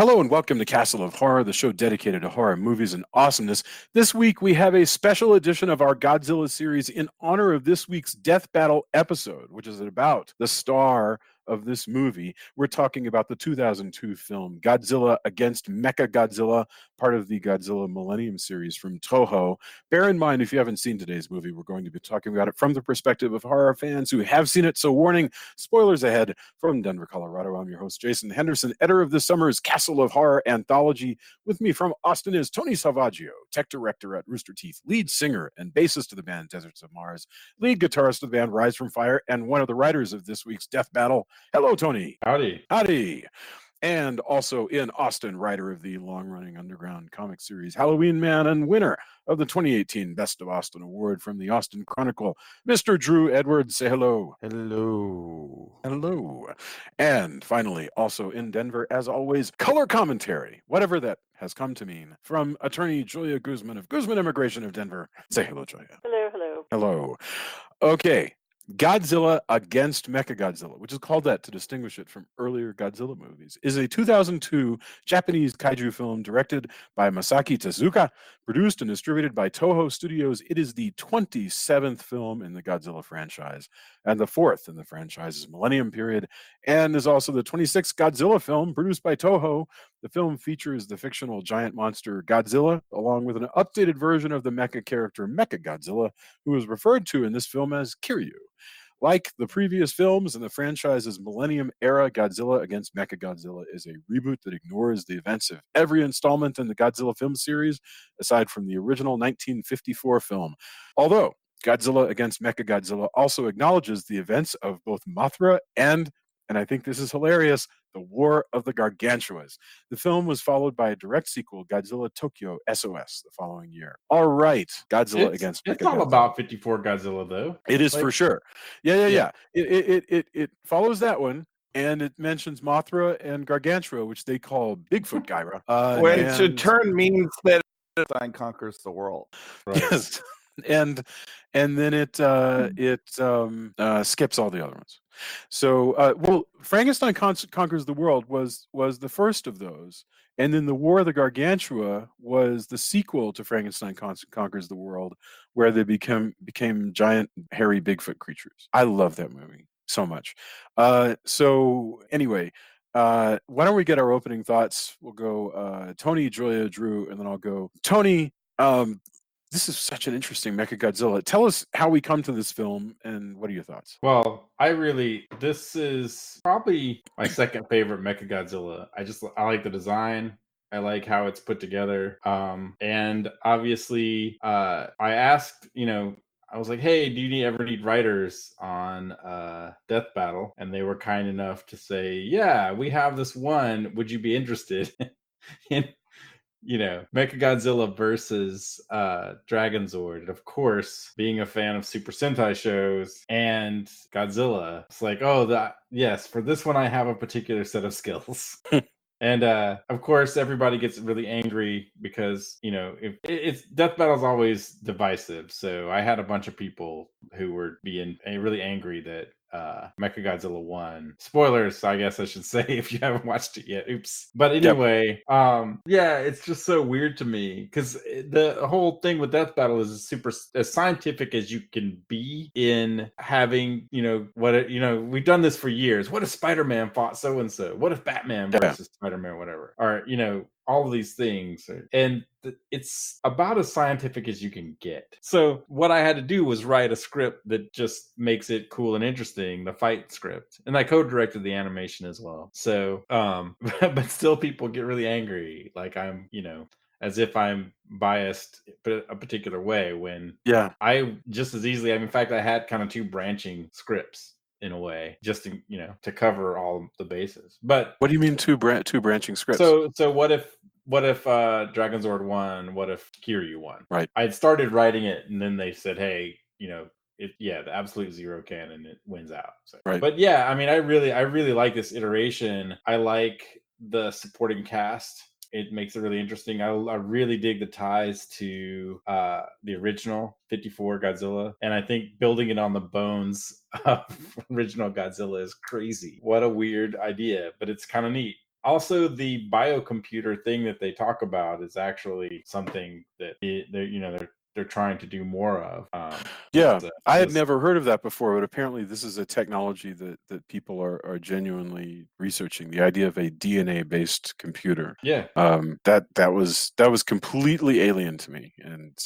Hello and welcome to Castle of Horror, the show dedicated to horror movies and awesomeness. This week we have a special edition of our Godzilla series in honor of this week's Death Battle episode, which is about the star of this movie. We're talking about the 2002 film Godzilla Against Mechagodzilla, part of the Godzilla Millennium series from Toho. Bear in mind, if you haven't seen today's movie, we're going to be talking about it from the perspective of horror fans who have seen it. So warning, spoilers ahead. From Denver, Colorado, I'm your host, Jason Henderson, editor of this summer's Castle of Horror anthology. With me from Austin is Tony Salvaggio, tech director at Rooster Teeth, lead singer and bassist of the band Deserts of Mars, lead guitarist of the band Rise from Fire, and one of the writers of this week's Death Battle. Hello, Tony. Howdy. Howdy. And also in Austin, writer of the long-running underground comic series Halloween Man and winner of the 2018 Best of Austin Award from the Austin Chronicle, Mr. Drew Edwards. Say hello. Hello. Hello. And finally, also in Denver, as always, color commentary, whatever that has come to mean, from attorney Julia Guzman of Guzman Immigration of Denver. Say hello, Julia. Hello, hello. Hello. Okay. Godzilla Against Mechagodzilla, which is called that to distinguish it from earlier Godzilla movies, is a 2002 Japanese kaiju film directed by Masaki Tezuka, produced and distributed by Toho Studios. It is the 27th film in the Godzilla franchise and the 4th in the franchise's Millennium period, and is also the 26th Godzilla film produced by Toho. The film features the fictional giant monster Godzilla, along with an updated version of the mecha character Mechagodzilla, who is referred to in this film as Kiryu. Like the previous films in the franchise's Millennium era, Godzilla Against Mechagodzilla is a reboot that ignores the events of every installment in the Godzilla film series, aside from the original 1954 film. Although Godzilla Against Mechagodzilla also acknowledges the events of both Mothra and I think this is hilarious, the War of the Gargantuas. The film was followed by a direct sequel, Godzilla Tokyo SOS, the following year. All right, Godzilla Against Mechagodzilla. It's all about 54 Godzilla, though. It is for sure. Yeah. It follows that one, and it mentions Mothra and Gargantua, which they call Bigfoot Gyra. Which in turn means that Redesign conquers the world. Right. Yes. And then it skips all the other ones. So, Frankenstein Conquers the World was the first of those, and then the War of the Gargantua was the sequel to Frankenstein Conquers the World, where they became giant, hairy Bigfoot creatures. I love that movie so much. So anyway, why don't we get our opening thoughts? We'll go Tony, Julia, Drew, and then I'll go Tony. This is such an interesting Mechagodzilla. Tell us how we come to this film, and what are your thoughts? Well, this is probably my second favorite Mechagodzilla. I like the design. I like how it's put together. And obviously, I asked, I was like, hey, do you ever need writers on Death Battle? And they were kind enough to say, yeah, we have this one. Would you be interested in Mechagodzilla versus Dragonzord? And of course, being a fan of Super Sentai shows and Godzilla, it's like, yes, for this one I have a particular set of skills. And of course, everybody gets really angry because, if it's Death Battle's always divisive. So I had a bunch of people who were being really angry that Mechagodzilla won. Spoilers, I guess I should say, if you haven't watched it yet. Oops. But anyway, it's just so weird to me because the whole thing with Death Battle is super as scientific as you can be in having, we've done this for years. What if Spider-Man fought so and so? What if Batman versus Spider-Man, whatever? Or all of these things, and it's about as scientific as you can get. So what I had to do was write a script that just makes it cool and interesting, the fight script, and I co-directed the animation as well. So but still people get really angry, like I'm as if I'm biased a particular way, when I just as easily, in fact, I had kind of two branching scripts in a way, just to cover all the bases. But what do you mean two branching scripts? So what if Dragonzord won? What if Kiryu won? Right. I'd started writing it, and then they said, hey, the absolute zero canon, it wins out. So, right. But yeah, I mean, I really like this iteration. I like the supporting cast. It makes it really interesting. I really dig the ties to the original 54 Godzilla. And I think building it on the bones of original Godzilla is crazy. What a weird idea, but it's kind of neat. Also, the biocomputer thing that they talk about is actually something that they're trying to do more of. Yeah, I had never heard of that before, but apparently this is a technology that people are genuinely researching. The idea of a DNA-based computer. Yeah. That was completely alien to me. And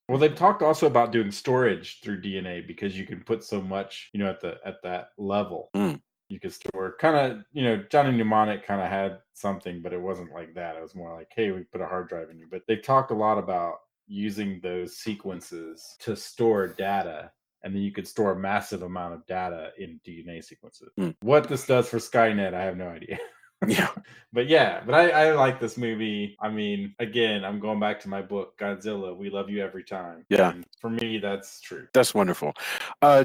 well, they've talked also about doing storage through DNA because you can put so much, at that level. You could store kind of, Johnny Mnemonic kind of had something, but it wasn't like that. It was more like, hey, we put a hard drive in you. But they've talked a lot about using those sequences to store data, and then you could store a massive amount of data in DNA sequences. What this does for Skynet, I have no idea. Yeah. But I like this movie. I mean, again, I'm going back to my book, Godzilla, We Love You Every Time. Yeah. And for me, that's true. That's wonderful.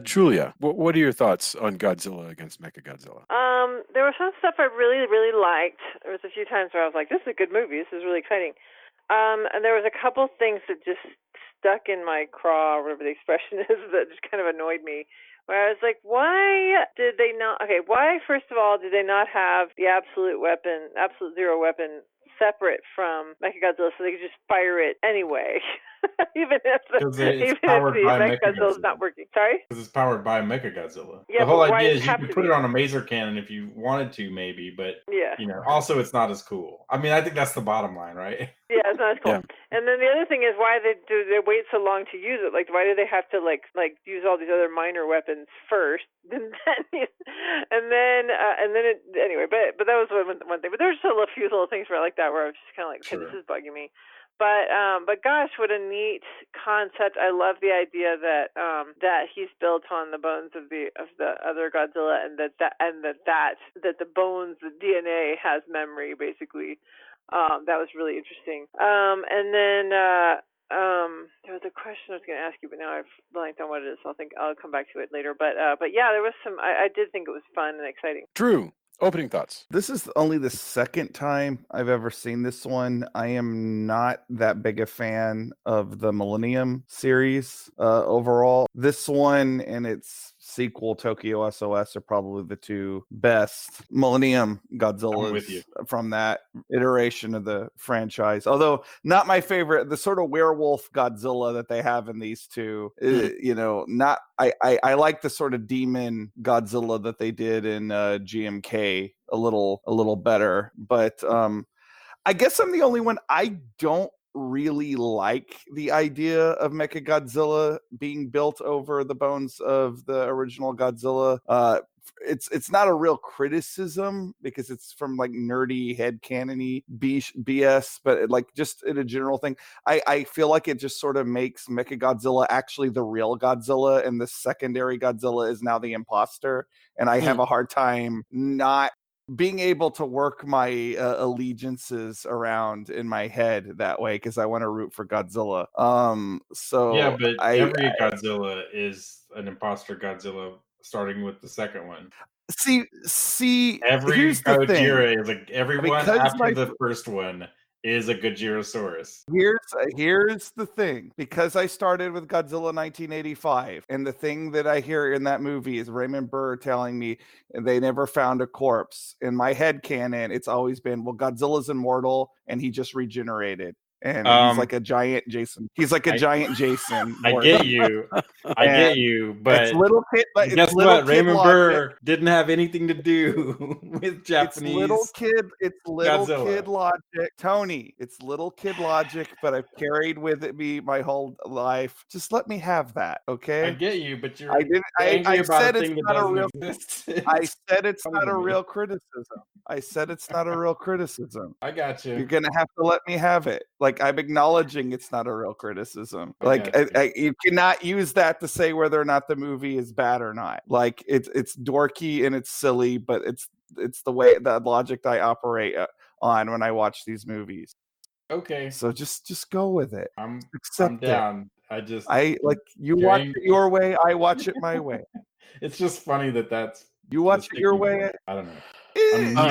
Julia, what are your thoughts on Godzilla against Mechagodzilla? There was some stuff I really, really liked. There was a few times where I was like, this is a good movie. This is really exciting. And there was a couple things that just stuck in my craw, or whatever the expression is, that just kind of annoyed me. Where I was like, why did they not? Okay, why, first of all, did they not have the absolute zero weapon, separate from Mechagodzilla so they could just fire it anyway? even if the Mechagodzilla is not working. Sorry? Because it's powered by Mechagodzilla. Yeah, the whole idea is you can put it on a maser cannon if you wanted to, maybe, but also it's not as cool. I mean, I think that's the bottom line, right? Yeah, it's not as cool. Yeah. And then the other thing is, why do they wait so long to use it? Like, why do they have to like use all these other minor weapons first, and then anyway? But that was one thing. But there's still a few little things where I like that, where I was just kind of like, okay, this is bugging me. But gosh, what a neat concept! I love the idea that he's built on the bones of the other Godzilla, and that the bones, the DNA has memory, basically. That was really interesting. And then there was a question I was going to ask you, but now I've blanked on what it is. So I'll come back to it later. But yeah, there was some. I did think it was fun and exciting. Drew, opening thoughts. This is only the second time I've ever seen this one. I am not that big a fan of the Millennium series overall. This one and its sequel, Tokyo SOS, are probably the two best Millennium Godzillas from that iteration of the franchise. Although not my favorite, the sort of werewolf Godzilla that they have in these two, I like the sort of demon Godzilla that they did in GMK a little better. But I guess I'm the only one. I don't really like the idea of Mechagodzilla being built over the bones of the original Godzilla. It's not a real criticism because it's from like nerdy headcanon-y BS, but like just in a general thing, I feel like it just sort of makes Mechagodzilla actually the real Godzilla, and the secondary Godzilla is now the imposter. And I have a hard time not being able to work my allegiances around in my head that way, because I want to root for Godzilla. So yeah, but every Godzilla is an imposter Godzilla, starting with the second one. See, every here's the Gojira is like everyone after the first one is a Gojirosaurus. Here's the thing. Because I started with Godzilla 1985, and the thing that I hear in that movie is Raymond Burr telling me they never found a corpse. In my head canon, it's always been, well, Godzilla's immortal and he just regenerated. And he's like a giant Jason. He's like a giant Jason. I get you. I get you. But it's little kid. But guess what? Raymond Burr didn't have anything to do with Japanese. It's little kid logic, Tony. It's little kid logic. But I've carried with me my whole life. Just let me have that, okay? I get you, but you're. I said it's not a real. I said it's not a real criticism. I said it's not a real criticism. I got you. You're gonna have to let me have it. Like, I'm acknowledging it's not a real criticism. Like, you cannot use that to say whether or not the movie is bad or not. Like, it's dorky and it's silly, but it's the way, the logic I operate on when I watch these movies. Okay. So just go with it. I'm Accept down. You watch it your way, I watch it my way. It's just funny that's you watch it your way. I don't know.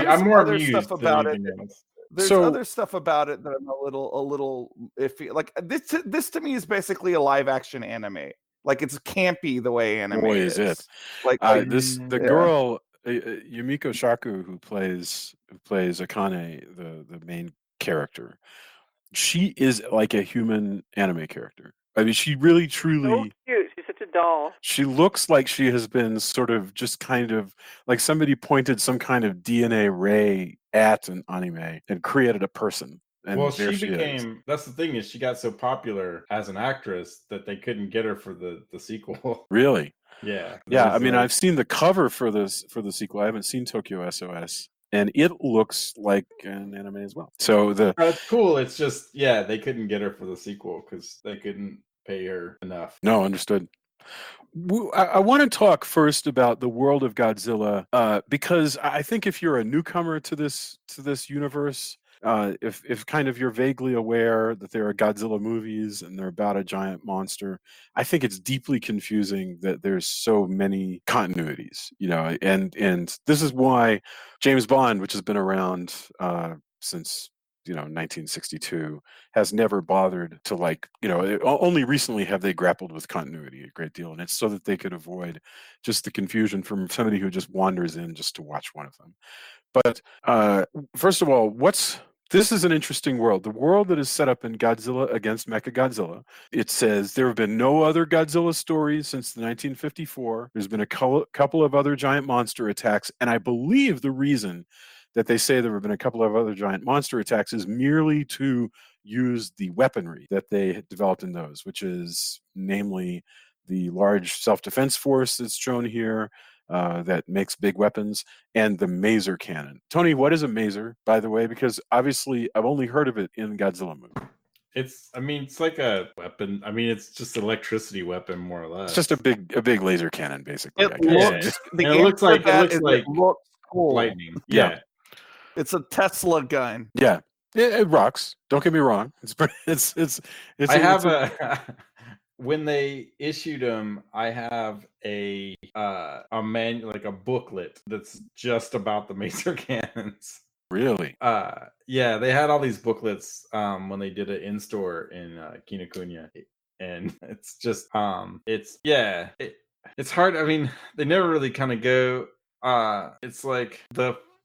I'm more amused stuff about it. Else. There's other stuff about it that I'm a little iffy. Like this to me is basically a live action anime. Like, it's campy the way anime is. It. Like the girl Yumiko Shaku, who plays Akane, the main character, she is like a human anime character. I mean, she really So truly. cute. She's such a doll. She looks like she has been sort of just kind of like somebody pointed some kind of DNA ray at an anime and created a person. And Well, there she she is. became. That's the thing, is she got so popular as an actress that they couldn't get her for the sequel. Really? Yeah. Yeah, I there's, mean, like- I've seen the cover for the sequel. I haven't seen Tokyo SOS, and it looks like an anime as well. So That's cool. It's just, yeah, they couldn't get her for the sequel because they couldn't pay her enough. no, understood. I want to talk first about the World of Godzilla, because I think if you're a newcomer to this universe, if kind of you're vaguely aware that there are Godzilla movies and they're about a giant monster, I think it's deeply confusing that there's so many continuities, and this is why James Bond, which has been around since 1962, has never bothered to only recently have they grappled with continuity a great deal, and it's so that they could avoid just the confusion from somebody who just wanders in just to watch one of them. But first of all, this is an interesting world. The world that is set up in Godzilla Against Mechagodzilla. It says there have been no other Godzilla stories since 1954. There's been a couple of other giant monster attacks, and I believe the reason that they say there have been a couple of other giant monster attacks is merely to use the weaponry that they had developed in those, which is namely the large self-defense force that's shown here, that makes big weapons, and the maser cannon. Tony, what is a maser, by the way? Because obviously I've only heard of it in Godzilla movie. It's like a weapon. I mean, it's just an electricity weapon, more or less. It's just a big laser cannon, basically. It I guess. looks. And it looks like it looks cool. lightning. Yeah. Yeah. It's a Tesla gun. Yeah. It rocks. Don't get me wrong. It's. I have a. When they issued them, I have a like a booklet that's just about the maser cannons. Really? Yeah, they had all these booklets when they did it in store in Kinokuniya, and it's just it's hard. I mean, they never really kind of go. It's like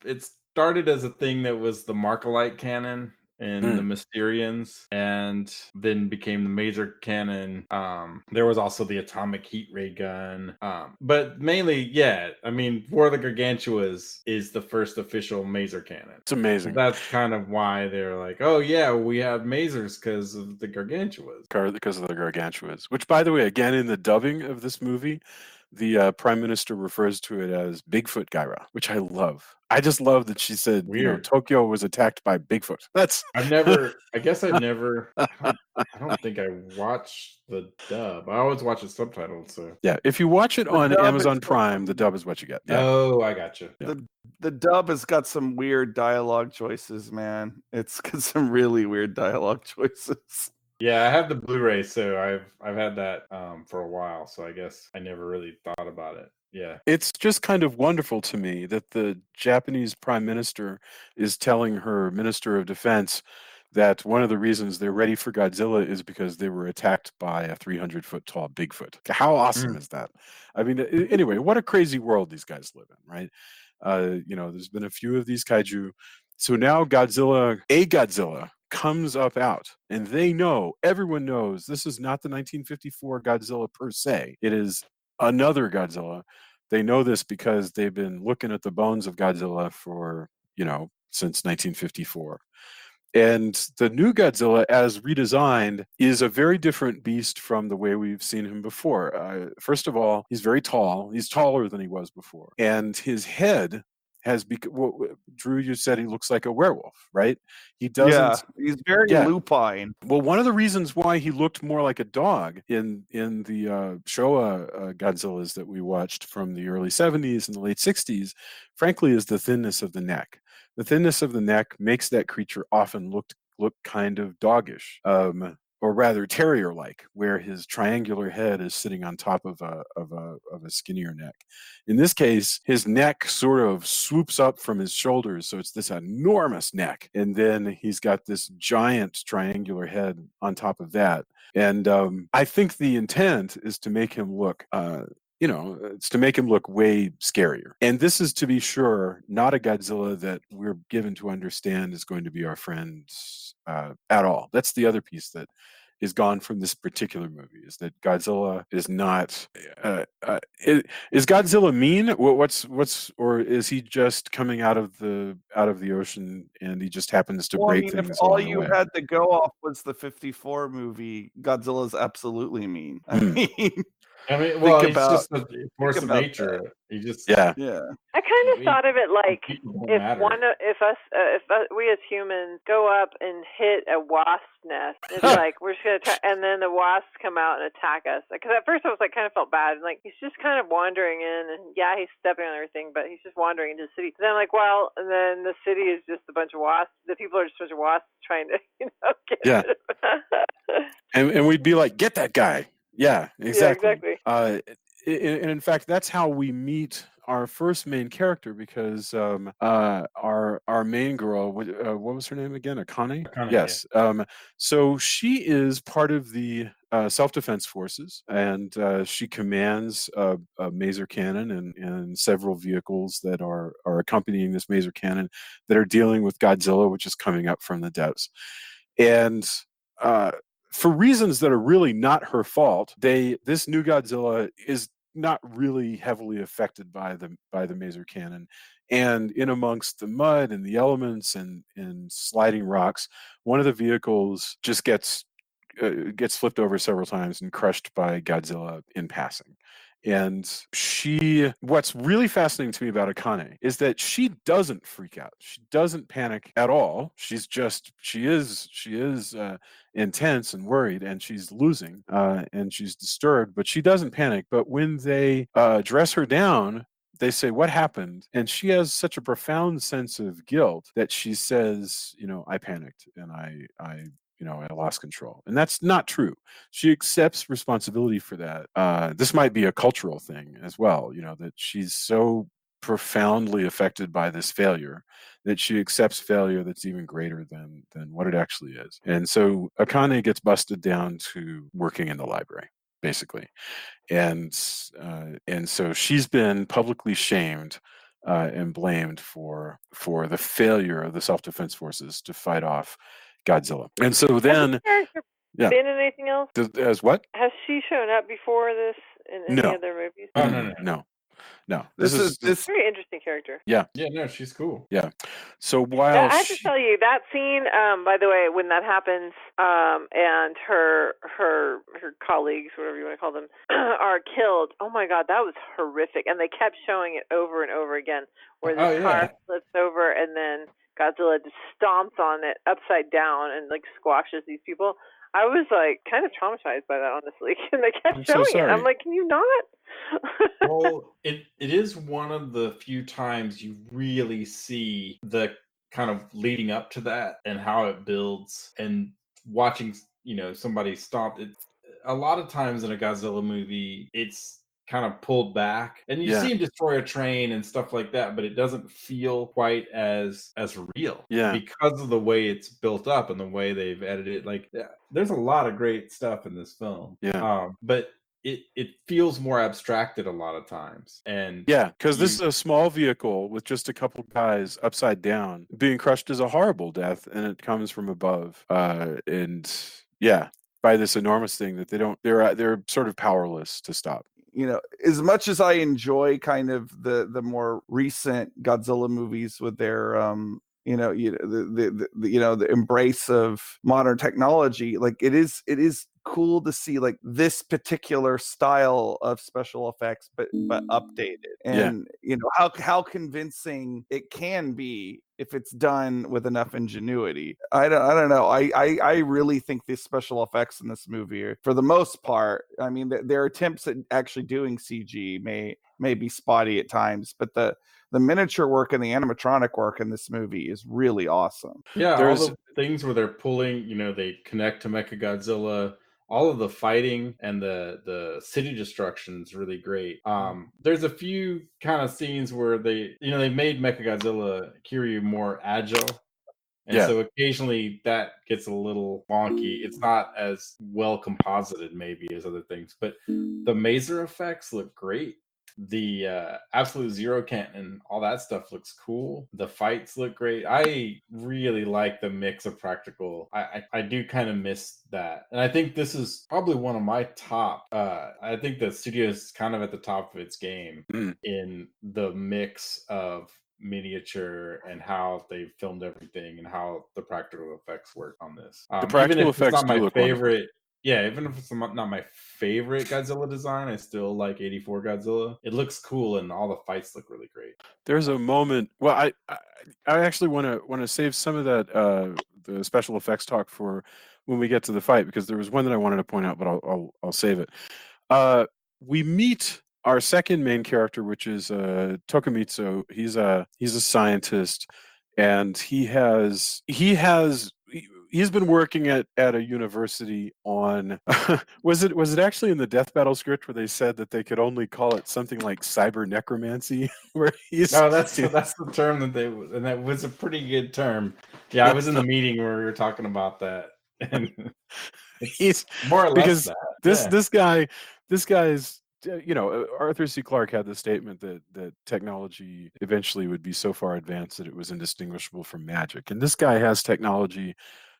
it started as a thing that was the Markalite cannon and the Mysterians, and then became the maser cannon. There was also the atomic heat ray gun. But mainly, yeah, I mean, War of the Gargantuas is the first official maser cannon. It's amazing. That's kind of why they're like, oh yeah, we have masers because of the Gargantuas. Because of the Gargantuas, which, by the way, again in the dubbing of this movie, the Prime Minister refers to it as Bigfoot Gaira, which I love. I just love that she said, Weird. Tokyo was attacked by Bigfoot. That's I don't think I watched the dub. I always watch it subtitled, so. yeah. If you watch it The on dub Amazon is Prime, the dub is what you get. Yeah. Oh, I gotcha. The dub has got some weird dialogue choices, man. It's got some really weird dialogue choices. Yeah, I have the Blu-ray, so I've had that for a while, so I guess I never really thought about it. Yeah. It's just kind of wonderful to me that the Japanese Prime Minister is telling her Minister of Defense that one of the reasons they're ready for Godzilla is because they were attacked by a 300-foot tall Bigfoot. How awesome is that? I mean, anyway, what a crazy world these guys live in, right? There's been a few of these kaiju. So now Godzilla comes up out, and everyone knows this is not the 1954 Godzilla per se. It is another Godzilla. They know this because they've been looking at the bones of Godzilla for, since 1954. And the new Godzilla, as redesigned, is a very different beast from the way we've seen him before. First of all, he's very tall. He's taller than he was before. And his head has become, Drew, you said he looks like a werewolf, right? He doesn't. Yeah, he's very lupine. Well, one of the reasons why he looked more like a dog in the Showa Godzillas that we watched from the early 70s and the late 60s, frankly, is the thinness of the neck. The thinness of the neck makes that creature often look kind of doggish, or rather terrier-like, where his triangular head is sitting on top of a skinnier neck. In this case, his neck sort of swoops up from his shoulders, so it's this enormous neck, and then he's got this giant triangular head on top of that. And I think the intent is to make him look you know, it's to make him look way scarier. And this is, to be sure, not a Godzilla that we're given to understand is going to be our friend at all. That's the other piece that is gone from this particular movie, is that Godzilla is not. Is Godzilla mean? Or is he just coming out of the ocean and he just happens to Well, I break mean, if things all along the you way? had to go off was the 54 movie, Godzilla's absolutely mean. I Hmm. mean, I mean, well, think he's about just a force of about nature. He just Yeah. yeah. I kind of He- thought of it like people don't if matter. we as humans go up and hit a wasp nest, it's like we're just gonna try, and then the wasps come out and attack us. Because at first I was like, kind of felt bad, and like he's just kind of wandering in, and yeah, he's stepping on everything, but he's just wandering into the city. Then I'm like, well, and then the city is just a bunch of wasps. The people are just a bunch of wasps trying to, get Yeah. rid of And we'd be like, get that guy. Yeah, exactly. Yeah, exactly. And in fact, that's how we meet our first main character, because our main girl, what was her name again? Akane? Akane, Yes. So she is part of the self-defense forces, and she commands a maser cannon and several vehicles that are accompanying this maser cannon that are dealing with Godzilla, which is coming up from the depths. And for reasons that are really not her fault, this new Godzilla is not really heavily affected by the maser cannon, and in amongst the mud and the elements and sliding rocks, one of the vehicles just gets flipped over several times and crushed by Godzilla in passing. And what's really fascinating to me about Akane is that she doesn't freak out. She doesn't panic at all. She is intense and worried, and she's losing, and she's disturbed, but she doesn't panic. But when they dress her down, they say, what happened? And she has such a profound sense of guilt that she says, I panicked, and I lost control. And that's not true. She accepts responsibility for that. This might be a cultural thing as well, that she's so profoundly affected by this failure that she accepts failure that's even greater than what it actually is. And so Akane gets busted down to working in the library, basically. And so she's been publicly shamed and blamed for the failure of the self-defense forces to fight off Godzilla. And so then, Has the character been in anything else? As what? Has she shown up before this in any No. other movies? Oh, no. This is Very interesting character. Yeah, no, she's cool. Yeah. So while I have to tell you that scene, by the way, when that happens, and her colleagues, whatever you want to call them, are killed. Oh my God, that was horrific, and they kept showing it over and over again, where this car flips over and then Godzilla just stomps on it upside down and like squashes these people. I was like kind of traumatized by that, honestly. And they kept showing it. I'm like, can you not? Well, it is one of the few times you really see the kind of leading up to that and how it builds, and watching somebody stomp it. A lot of times in a Godzilla movie, it's kind of pulled back, and you see him destroy a train and stuff like that, but it doesn't feel quite as real, because of the way it's built up and the way they've edited it. Like, there's a lot of great stuff in this film, but it feels more abstracted a lot of times. And because this is a small vehicle with just a couple guys upside down. Being crushed is a horrible death, and it comes from above, and by this enormous thing that they're sort of powerless to stop. As much as I enjoy kind of the more recent Godzilla movies with their the embrace of modern technology, like it is cool to see like this particular style of special effects but updated, and how convincing it can be if it's done with enough ingenuity. I don't know. I really think the special effects in this movie are, for the most part, I mean, their attempts at actually doing CG may be spotty at times, but the miniature work and the animatronic work in this movie is really awesome. Yeah, all the things where they're pulling, they connect to Mechagodzilla. All of the fighting and the city destruction is really great. There's a few kind of scenes where they made Mechagodzilla Kiryu more agile, And so occasionally that gets a little wonky. It's not as well composited maybe as other things, but the maser effects look great. The absolute zero cannon, all that stuff looks cool. The fights look great. I really like the mix of practical. I do kind of miss that, and I think this is probably one of my top. I think the studio is kind of at the top of its game in the mix of miniature and how they filmed everything and how the practical effects work on this. The practical even if effects it's not do my look favorite. wonderful. Yeah, even if it's not my favorite Godzilla design, I still like 84 Godzilla. It looks cool, and all the fights look really great. There's a moment. Well, I actually want to save some of that the special effects talk for when we get to the fight, because there was one that I wanted to point out, but I'll save it. We meet our second main character, which is Tokumitsu. He's a scientist, and he's been working at a university on was it actually in the death battle script where they said that they could only call it something like cyber necromancy, where he's that's the term and that was a pretty good term. Yeah, I was in the meeting where we were talking about that, and he's more or less because that. this guy's Arthur C. Clarke had the statement that technology eventually would be so far advanced that it was indistinguishable from magic, and this guy has technology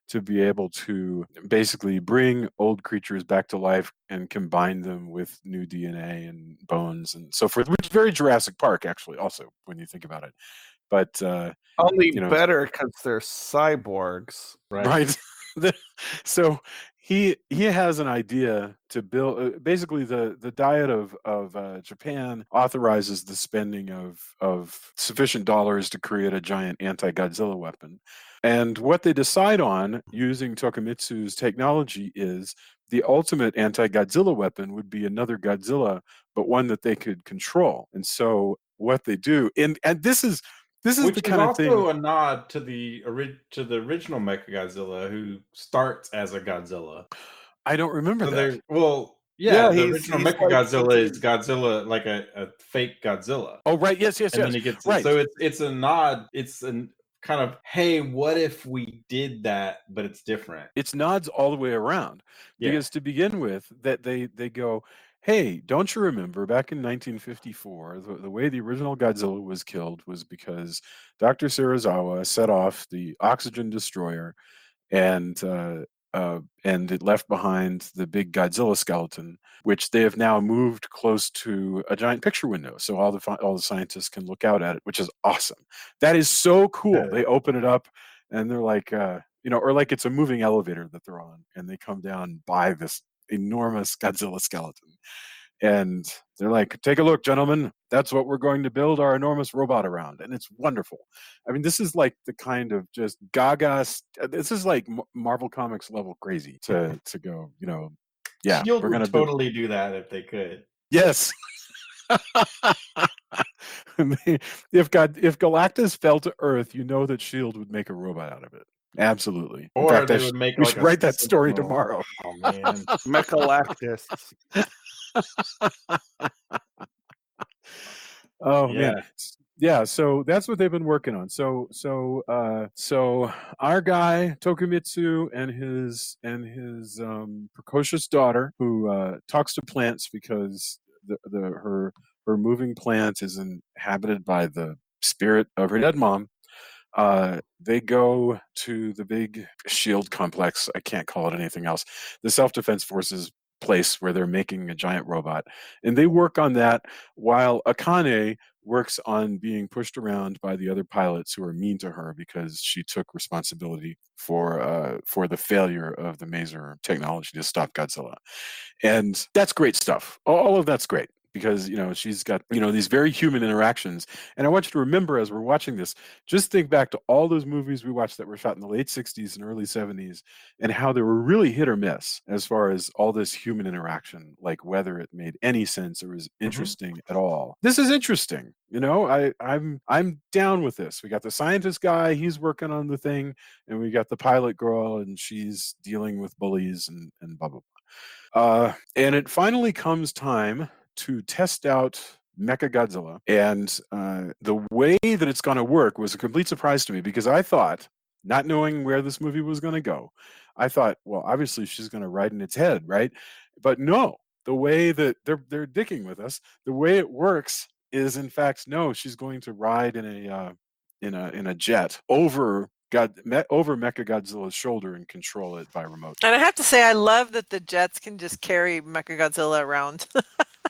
to be able to basically bring old creatures back to life and combine them with new DNA and bones and so forth, which is very Jurassic Park, actually, also, when you think about it. But only better because they're cyborgs, right? So he has an idea to build. Basically, the diet of Japan authorizes the spending of sufficient dollars to create a giant anti-Godzilla weapon. And what they decide on using Tokumitsu's technology is the ultimate anti-Godzilla weapon would be another Godzilla, but one that they could control. And so what they do, and this is Which the kind of thing. Also a nod to the original Mechagodzilla, who starts as a Godzilla. I don't remember that. The original Mechagodzilla is Godzilla, like a fake Godzilla. Oh, right. Yes. And then he gets right. So it's a nod. It's a kind of, hey, what if we did that, but it's different? It's nods all the way around. Because to begin with, that they go, hey, don't you remember back in 1954, the way the original Godzilla was killed was because Dr. Serizawa set off the oxygen destroyer, and it left behind the big Godzilla skeleton, which they have now moved close to a giant picture window, so all the scientists can look out at it, which is awesome. That is so cool. Yeah. They open it up, and they're like, or like it's a moving elevator that they're on, and they come down by this enormous Godzilla skeleton, and they're like, take a look, gentlemen, that's what we're going to build our enormous robot around. And it's wonderful. I mean, this is like the kind of just gaga, this is like Marvel Comics level crazy to go, yeah, Shield we're gonna totally do that if they could. Yes. If Galactus fell to Earth, that Shield would make a robot out of it. Absolutely. Or in fact, they would make. We should write that story tomorrow. Oh man, Mechalactus. Oh man, yeah. So that's what they've been working on. So our guy Tokumitsu and his precocious daughter, who talks to plants because her moving plant is inhabited by the spirit of her dead mom. They go to the big shield complex. I can't call it anything else. The self-defense forces place where they're making a giant robot, and they work on that while Akane works on being pushed around by the other pilots who are mean to her because she took responsibility for the failure of the maser technology to stop Godzilla. And that's great stuff. All of that's great, because she's got these very human interactions. And I want you to remember, as we're watching this, just think back to all those movies we watched that were shot in the late 60s and early 70s, and how they were really hit or miss as far as all this human interaction, like whether it made any sense or was interesting at all. This is interesting. I'm down with this. We got the scientist guy, he's working on the thing, and we got the pilot girl, and she's dealing with bullies and blah blah blah. And it finally comes time to test out Mechagodzilla, and the way that it's going to work was a complete surprise to me, because I thought not knowing where this movie was going to go, I thought, well, obviously she's going to ride in its head, right? But no, the way that they're dicking with us, the way it works is, in fact, no, she's going to ride in a jet over Mechagodzilla's shoulder and control it by remote. And I have to say, I love that the jets can just carry Mechagodzilla around.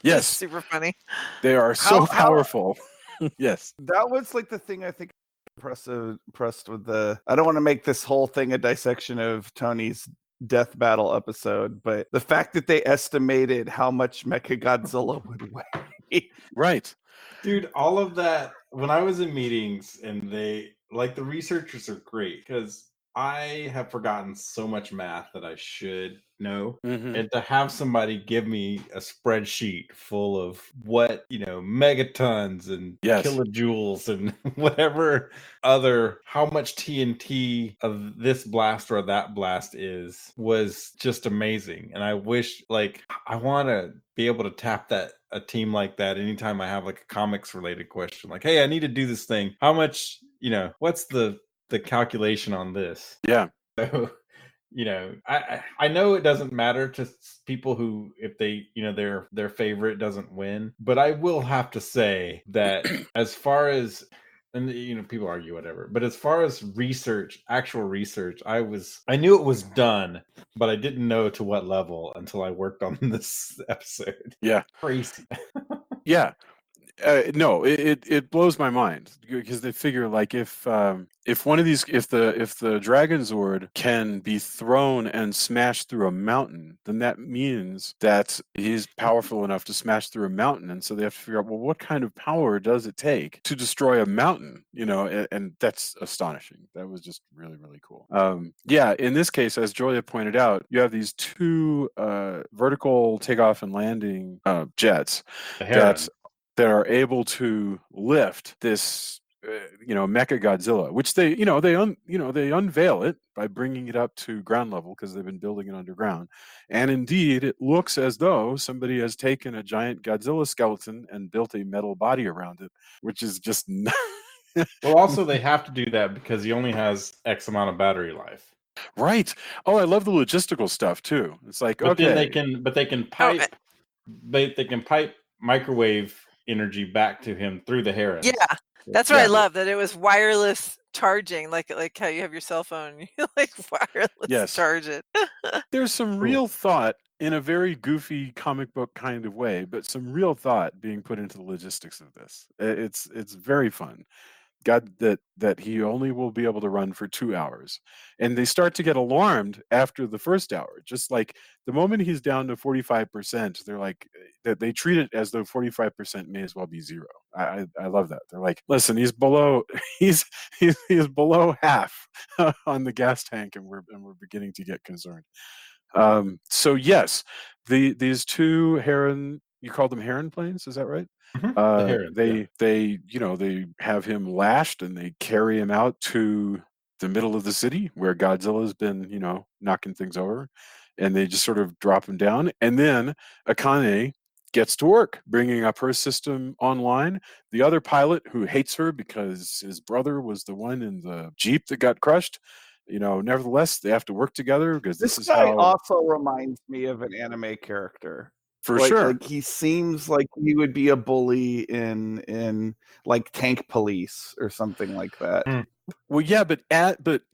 Yes, Just super funny. they are so powerful. Yes, that was like the thing I think impressed with the. I don't want to make this whole thing a dissection of Tony's death battle episode, but the fact that they estimated how much Mechagodzilla would weigh. Right. Dude, all of that, when I was in meetings and the researchers are great because I have forgotten so much math that I should know. Mhm. And to have somebody give me a spreadsheet full of what, megatons and Yes. kilojoules and whatever other, how much TNT of this blast or that blast was just amazing. And I wish, I want to be able to tap a team like that anytime I have like a comics related question. Like, hey, I need to do this thing. How much, what's the calculation on this? Yeah. So, I know it doesn't matter to people who, if they, their favorite doesn't win, but I will have to say that as far as, and people argue whatever, but as far as actual research, I knew it was done, but I didn't know to what level until I worked on this episode. Yeah. Crazy. Yeah. No, it blows my mind because they figure like if one of these, if the Dragon Zord can be thrown and smashed through a mountain, then that means that he's powerful enough to smash through a mountain, and so they have to figure out, well, what kind of power does it take to destroy a mountain? And that's astonishing. That was just really, really cool. Yeah, in this case, as Julia pointed out, you have these two vertical takeoff and landing jets that are able to lift this, Mechagodzilla, which they unveil it by bringing it up to ground level because they've been building it underground. And indeed, it looks as though somebody has taken a giant Godzilla skeleton and built a metal body around it, which is just. Well, also they have to do that because he only has X amount of battery life. Right. Oh, I love the logistical stuff too. It's like, but okay, then they can pipe, they can pipe microwave energy back to him through the Heron. Yeah, that's what I love, that it was wireless charging, like how you have your cell phone, you wireless charge it. There's some real thought in a very goofy comic book kind of way, but some real thought being put into the logistics of this. It's very fun. God, that he only will be able to run for 2 hours, and they start to get alarmed after the first hour. Just like the moment he's down to 45%, they're like, that they treat it as though 45% may as well be zero. I love that. They're like, listen, he's below he's below half on the gas tank, and we're beginning to get concerned. So yes, these two Heron, you call them Heron planes, is that right? The Heron, they have him lashed and they carry him out to the middle of the city where Godzilla's been, knocking things over, and they just sort of drop him down. And then Akane gets to work bringing up her system online. The other pilot, who hates her because his brother was the one in the Jeep that got crushed, nevertheless, they have to work together because this is guy how. Also reminds me of an anime character. For sure. Like he seems like he would be a bully in like Tank Police or something like that. Well, yeah, but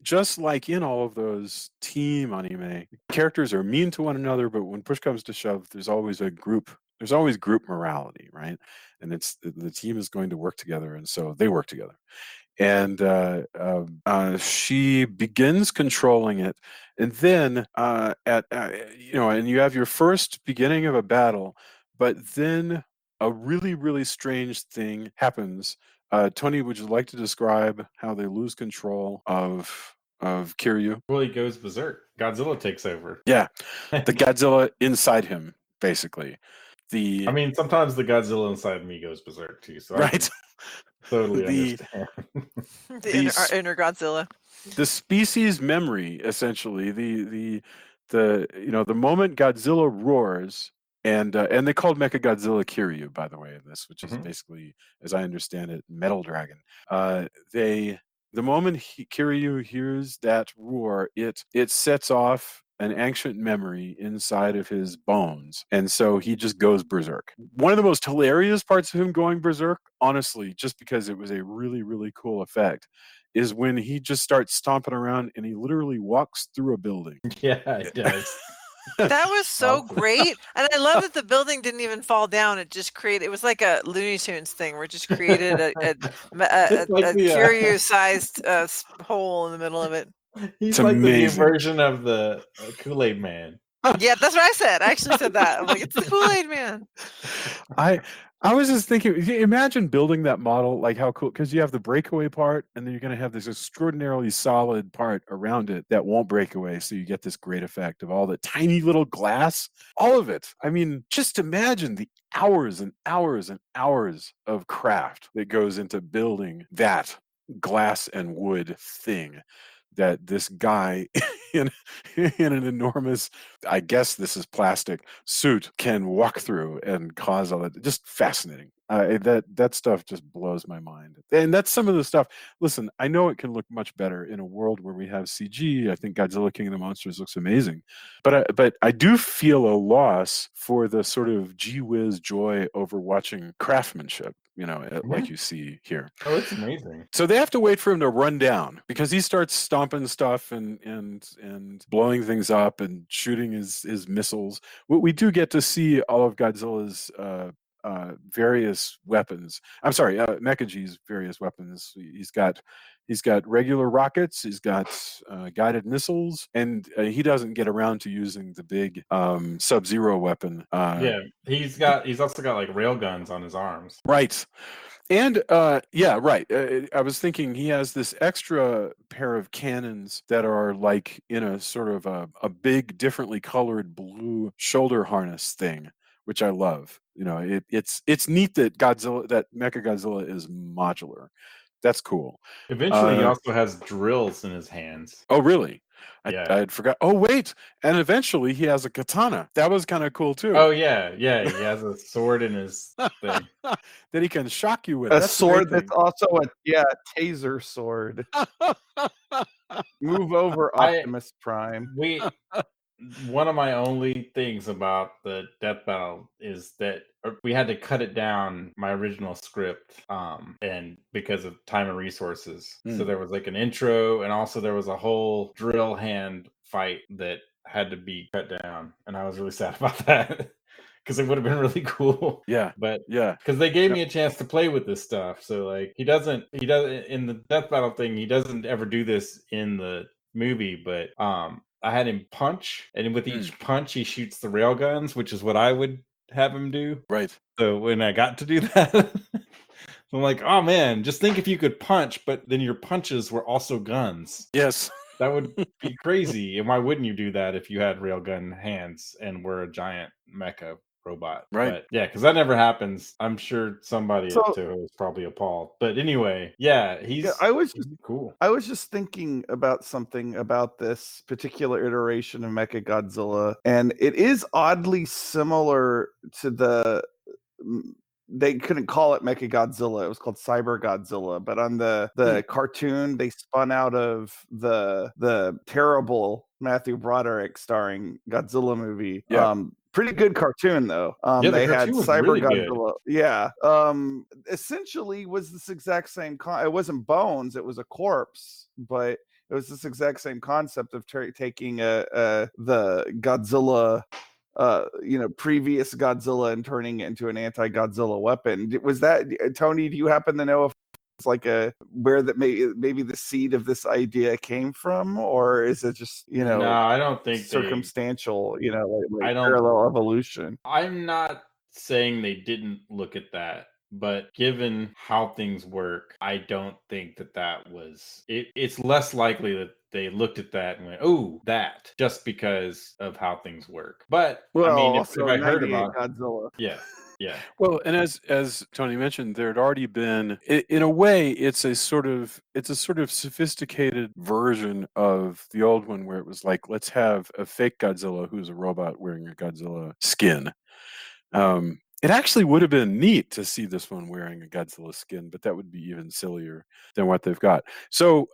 just like in all of those team anime, characters are mean to one another, but when push comes to shove, there's always group morality, right? And it's the team is going to work together, and so they work together. And she begins controlling it, and then and you have your first beginning of a battle, but then a really, really strange thing happens. Tony, would you like to describe how they lose control of Kiryu? Well, he goes berserk. Godzilla takes over. Yeah, the Godzilla inside him, basically. I mean, sometimes the Godzilla inside me goes berserk too. So right. Totally understand. The inner Godzilla. The species memory, essentially, the moment Godzilla roars, and they called Mechagodzilla Kiryu, by the way, in this, which is basically, as I understand it, Metal Dragon. The moment Kiryu hears that roar, it sets off an ancient memory inside of his bones, and so he just goes berserk. One of the most hilarious parts of him going berserk, honestly, just because it was a really, really cool effect, is when he just starts stomping around and he literally walks through a building. Yeah, it does. That was so Awesome. great, and I love that the building didn't even fall down. It just created. It was like a Looney Tunes thing where it just created It's like a the Kiryu-sized hole in the middle of it. he's It's like the new amazing. version of the Kool-Aid Man. Yeah, that's what I said. I actually said that. I'm like, it's the Kool-Aid Man. I was just thinking, imagine building that model, like how cool, because you have the breakaway part, and then you're going to have this extraordinarily solid part around it that won't break away. So you get this great effect of all the tiny little glass, all of it. I mean, just imagine the hours and hours and hours of craft that goes into building that glass and wood thing that this guy in an enormous, I guess this is plastic, suit can walk through and cause all that. Just fascinating. That stuff just blows my mind. And that's some of the stuff. Listen, I know it can look much better in a world where we have CG. I think Godzilla King of the Monsters looks amazing. But I do feel a loss for the sort of gee whiz joy over watching craftsmanship, like you see here. Oh, it's amazing. So they have to wait for him to run down because he starts stomping stuff and blowing things up and shooting his missiles. We do get to see all of Godzilla's various weapons. I'm sorry, Mecha's various weapons. He's got regular rockets. He's got guided missiles, and he doesn't get around to using the big Sub-Zero weapon. Yeah, he's also got like rail guns on his arms. Right. And yeah, right. I was thinking he has this extra pair of cannons that are like in a sort of a big, differently colored blue shoulder harness thing, which I love. It's neat that Mechagodzilla is modular. That's cool. Eventually, he also has drills in his hands. Oh, really? Yeah. I'd forgot. Oh, wait. And eventually he has a katana. That was kind of cool, too. Oh, yeah. He has a sword in his thing. That he can shock you with. A That's sword the great that's also a taser sword. thing. Move over, Optimus Prime. One of my only things about the death battle is that we had to cut it down, my original script, and because of time and resources. So there was like an intro, and also there was a whole drill hand fight that had to be cut down, and I was really sad about that. Because it would have been really cool. Yeah. But yeah. Because they gave me a chance to play with this stuff. So like he doesn't in the death battle thing, he doesn't ever do this in the movie, but I had him punch, and with each punch he shoots the rail guns, which is what I would have him do. Right. So when I got to do that, I'm like, oh man, just think if you could punch, but then your punches were also guns. Yes. That would be crazy. And why wouldn't you do that if you had railgun hands and were a giant mecha robot? Right. But yeah, because that never happens. I'm sure somebody at Toho is probably appalled. But anyway, he's cool. I was just thinking about something about this particular iteration of Mechagodzilla, and it is oddly similar to they couldn't call it Mechagodzilla. It was called Cyber Godzilla. But on the cartoon, they spun out of the terrible Matthew Broderick starring Godzilla movie. Yeah. Pretty good cartoon though. They had Cyber really Godzilla. Good. Yeah. Essentially was this exact same it wasn't bones, it was a corpse, but it was this exact same concept of taking the Godzilla previous Godzilla and turning it into an anti-Godzilla weapon. Was that, Tony, do you happen to know if it's like where that maybe the seed of this idea came from, or is it just no, I don't think circumstantial, like parallel evolution? I'm not saying they didn't look at that, but given how things work, I don't think that was it. It's less likely that they looked at that and went, "Oh, that," just because of how things work. But I mean, if I heard about Godzilla, yeah. Well, and as Tony mentioned, there had already been, in a way, it's a sort of sophisticated version of the old one, where it was like, let's have a fake Godzilla who's a robot wearing a Godzilla skin. It actually would have been neat to see this one wearing a Godzilla skin, but that would be even sillier than what they've got. So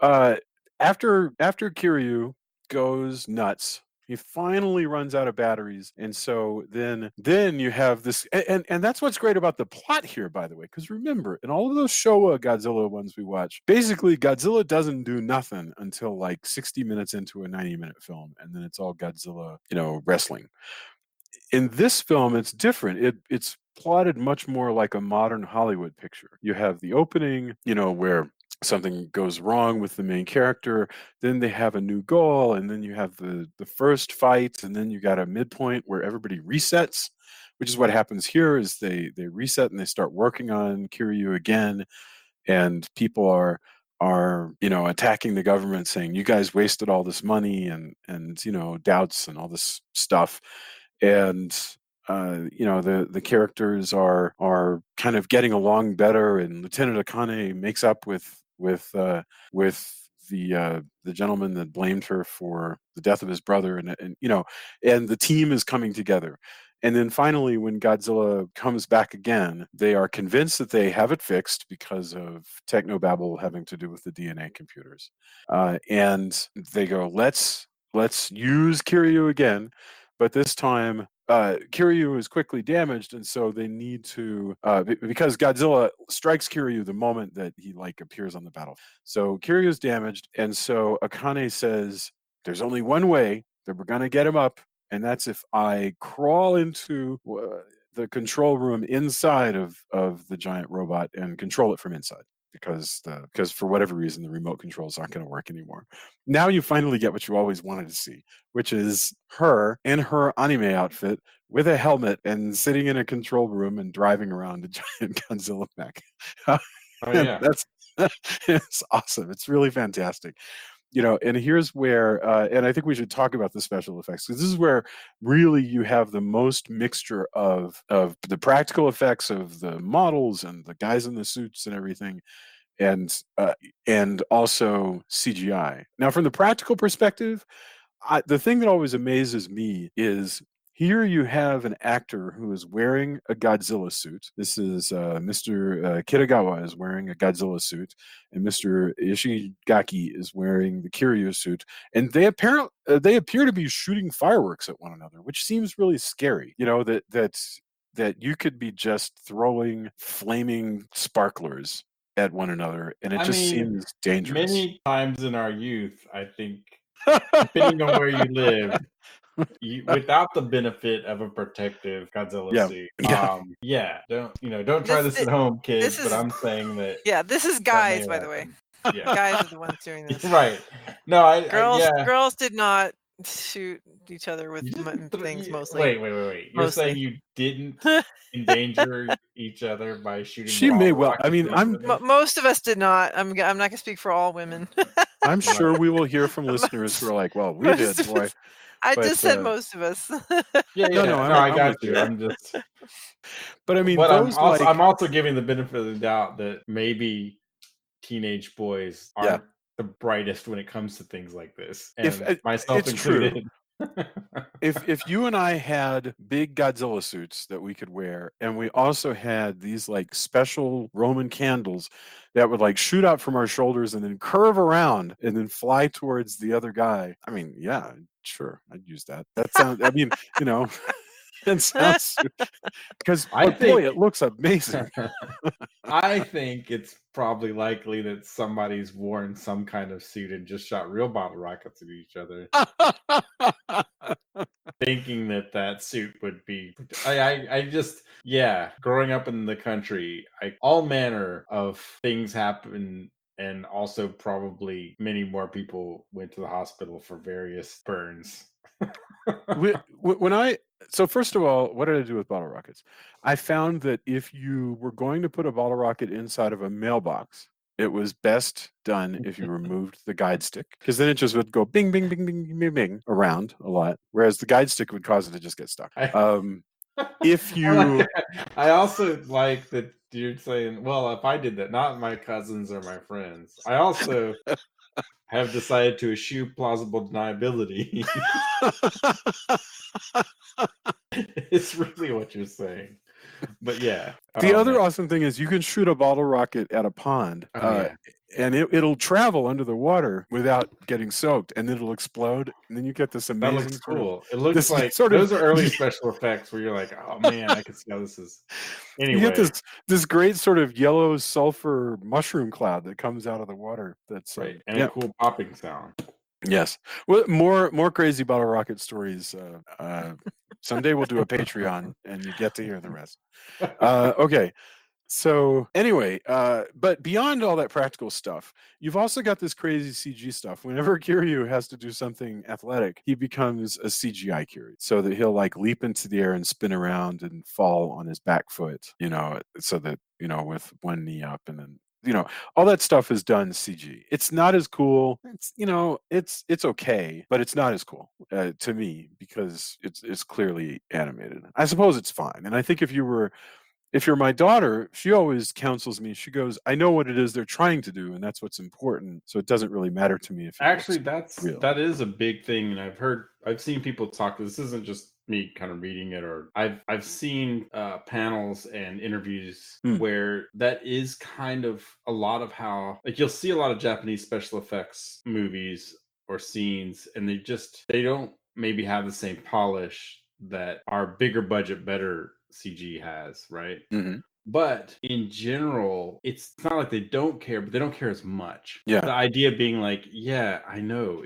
after Kiryu goes nuts, he finally runs out of batteries, and so then you have this, and that's what's great about the plot here, by the way, because remember, in all of those Showa Godzilla ones we watch, basically Godzilla doesn't do nothing until like 60 minutes into a 90-minute film, and then it's all Godzilla, wrestling. In this film, it's different. It's plotted much more like a modern Hollywood picture. You have the opening, where something goes wrong with the main character, then they have a new goal, and then you have the first fight, and then you got a midpoint where everybody resets, which is what happens here. Is they reset and they start working on Kiryu again, and people are attacking the government, saying you guys wasted all this money, and doubts and all this stuff. And the characters are kind of getting along better, and Lieutenant Akane makes up with the gentleman that blamed her for the death of his brother, and the team is coming together. And then finally, when Godzilla comes back again, they are convinced that they have it fixed because of technobabble having to do with the DNA computers, and they go, let's use Kiryu again. But this time, Kiryu is quickly damaged, and so they need to, because Godzilla strikes Kiryu the moment that he appears on the battle. So Kiryu is damaged, and so Akane says, "There's only one way that we're gonna get him up, and that's if I crawl into the control room inside of the giant robot and control it from inside." Because for whatever reason the remote controls aren't going to work anymore. Now you finally get what you always wanted to see, which is her in her anime outfit with a helmet and sitting in a control room and driving around a giant Godzilla mech. Oh yeah, it's awesome. It's really fantastic. And here's where, and I think we should talk about the special effects, because this is where really you have the most mixture of the practical effects of the models and the guys in the suits and everything, and also CGI. Now, from the practical perspective, the thing that always amazes me is here you have an actor who is wearing a Godzilla suit. This is Mr. Kitagawa is wearing a Godzilla suit, and Mr. Ishigaki is wearing the Kiryu suit, and they appear to be shooting fireworks at one another, which seems really scary. That you could be just throwing flaming sparklers at one another, and it seems dangerous. Many times in our youth, I think, depending on where you live, without the benefit of a protective Godzilla suit, don't try this at home, kids. But I'm saying that this is guys, by the way. Yeah, guys are the ones doing this. Right? No, girls did not shoot each other with things mostly. Wait. You're saying you didn't endanger each other by shooting? She may well. I mean, most of us did not. I'm not gonna speak for all women. I'm sure we will hear from listeners who are like, "Well, we did, boy." I just said most of us. No, I got you. I'm just. But I mean, I'm also giving the benefit of the doubt that maybe teenage boys aren't the brightest when it comes to things like this, and myself included. True. If you and I had big Godzilla suits that we could wear, and we also had these special Roman candles that would shoot out from our shoulders and then curve around and then fly towards the other guy, I mean, yeah, sure, I'd use that. That sounds. I mean, it sounds, because boy, it looks amazing. I think it's probably likely that somebody's worn some kind of suit and just shot real bottle rockets at each other, thinking that suit would be. I just growing up in the country, all manner of things happen. And also probably many more people went to the hospital for various burns. So first of all, what did I do with bottle rockets? I found that if you were going to put a bottle rocket inside of a mailbox, it was best done if you removed the guide stick, because then it just would go bing, bing, bing, bing, bing, bing around a lot, whereas the guide stick would cause it to just get stuck. If you, I also like that you're saying, well, if I did that, not my cousins or my friends. I also have decided to eschew plausible deniability. It's really what you're saying. But yeah. The Oh, other man. awesome thing is you can shoot a bottle rocket at a pond, Oh, yeah. and it'll travel under the water without getting soaked, and then it'll explode, and then you get this That amazing looks sort of cool. It looks this like sort of those are early special effects where you're like, oh man, I can see how this is. you get Anyway, this great sort of yellow sulfur mushroom cloud that comes out of the water. That's right, and yeah. a cool popping sound. Yes. Well, more crazy bottle rocket stories. Someday we'll do a Patreon, and you get to hear the rest. Okay. So anyway, but beyond all that practical stuff, you've also got this crazy CG stuff. Whenever Kiryu has to do something athletic, he becomes a CGI Kiryu, so that he'll like leap into the air and spin around and fall on his back foot, so that, with one knee up, and then, all that stuff is done CG. It's not as cool. It's okay, but it's not as cool to me, because it's clearly animated. I suppose it's fine, and I think if you're my daughter, she always counsels me. She goes, I know what it is they're trying to do, and that's what's important. So it doesn't really matter to me if it Actually, looks real. that is a big thing, and I've seen people talk. This isn't just me kind of reading it, or I've seen panels and interviews where that is kind of a lot of how, like, you'll see a lot of Japanese special effects movies or scenes, and they don't maybe have the same polish that our bigger budget, better CG has, right? Mhm. But in general, it's not like they don't care, but they don't care as much. Yeah. The idea being like, yeah, I know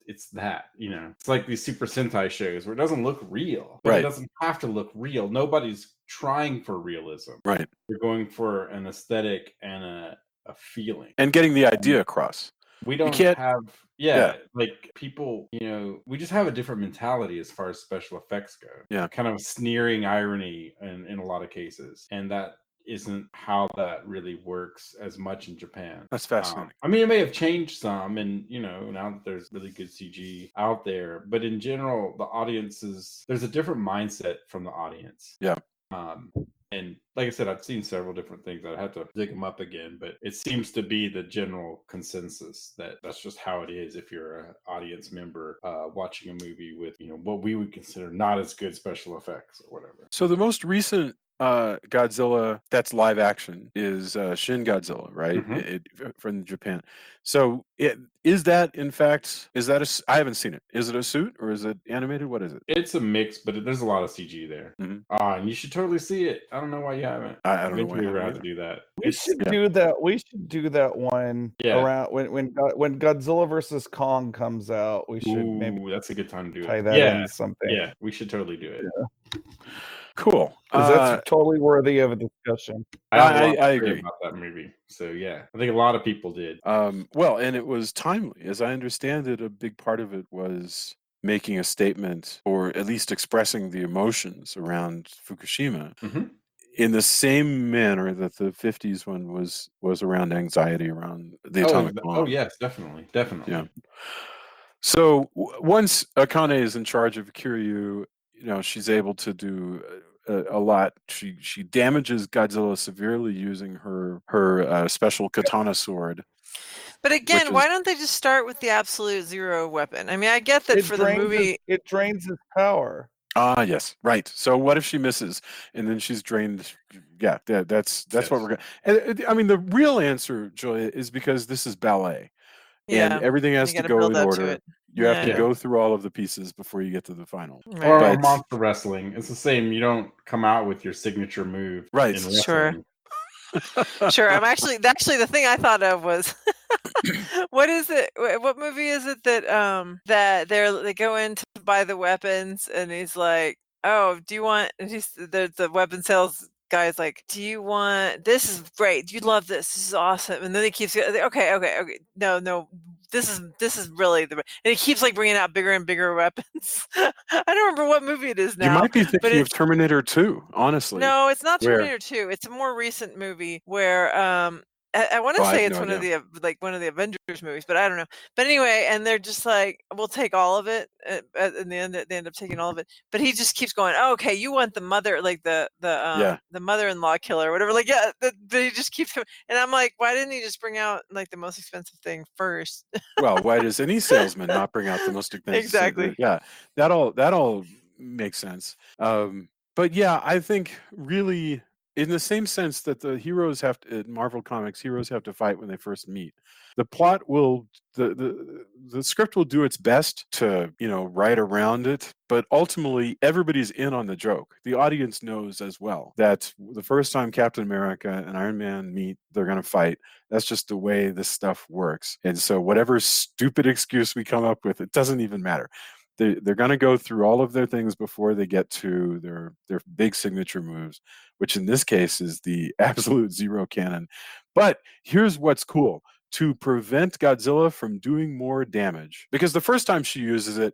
it's that, It's like these Super Sentai shows where it doesn't look real, but Right. it doesn't have to look real. Nobody's trying for realism. Right. They're going for an aesthetic and a feeling. And getting the idea across. We don't can't- have, Yeah. like people, we just have a different mentality as far as special effects go. Yeah. Kind of sneering irony in a lot of cases. And that isn't how that really works as much in Japan. That's fascinating. I mean, it may have changed some, and now that there's really good CG out there, but in general, there's a different mindset from the audience. Yeah. And like I said, I've seen several different things. I'd have to dig them up again, but it seems to be the general consensus that that's just how it is if you're an audience member watching a movie with, what we would consider not as good special effects or whatever. So the most recent Godzilla that's live action is Shin Godzilla, right? From Japan. So is that I haven't seen it. Is it a suit or is it animated? What is it? It's a mix, but there's a lot of CG there. And you should totally see it. I don't know why you haven't. I don't know why Eventually I we're haven't have to do that. We should do that. We should do that one around when Godzilla versus Kong comes out. We should maybe that's a good time to do tie it. that into something. Yeah, we should totally do it. Yeah. Cool. Because that's totally worthy of a discussion. I agree about that movie. So yeah, I think a lot of people did. Well, and it was timely. As I understand it, a big part of it was making a statement, or at least expressing the emotions around Fukushima in the same manner that the 50s one was around anxiety around the atomic bomb. Oh yes, definitely. Yeah. So once Akane is in charge of Kiryu, she's able to do a lot. She damages Godzilla severely using her special katana sword. But again, why don't they just start with the absolute zero weapon? I mean, I get that for the movie, it drains his power. Ah, yes, right. So what if she misses and then she's drained? Yeah, that's what we're going. And I mean, the real answer, Julia, is because this is ballet, and everything has to go in order. You have to go through all of the pieces before you get to the final. Right. Or monster wrestling. It's the same. You don't come out with your signature move. Right. Sure. Sure. I'm actually the thing I thought of was what is it? What movie is it that they go in to buy the weapons and he's like, oh, do you want? And the weapon sales guy's like, do you want? This is great. You love this. This is awesome. And then he keeps okay. No. This is really and he keeps like bringing out bigger and bigger weapons. I don't remember what movie it is now. You might be thinking of Terminator 2, honestly. No, it's not Terminator 2. It's a more recent movie where I want to say it's one of the Avengers movies, but I don't know. But anyway, and they're just like, we'll take all of it. In the end, they end up taking all of it. But he just keeps going, oh, okay, you want the mother, like the mother-in-law killer or whatever. Like, but he just keeps going. And I'm like, why didn't he just bring out like the most expensive thing first? Well, why does any salesman not bring out the most expensive? Exactly. Yeah, that all makes sense. But yeah, I think really in the same sense that the heroes have to, in Marvel Comics, heroes have to fight when they first meet. The plot will the script will do its best to, write around it, but ultimately everybody's in on the joke. The audience knows as well that the first time Captain America and Iron Man meet, they're going to fight. That's just the way this stuff works. And so whatever stupid excuse we come up with, it doesn't even matter. They're going to go through all of their things before they get to their big signature moves, which in this case is the absolute zero cannon. But here's what's cool. To prevent Godzilla from doing more damage, because the first time she uses it,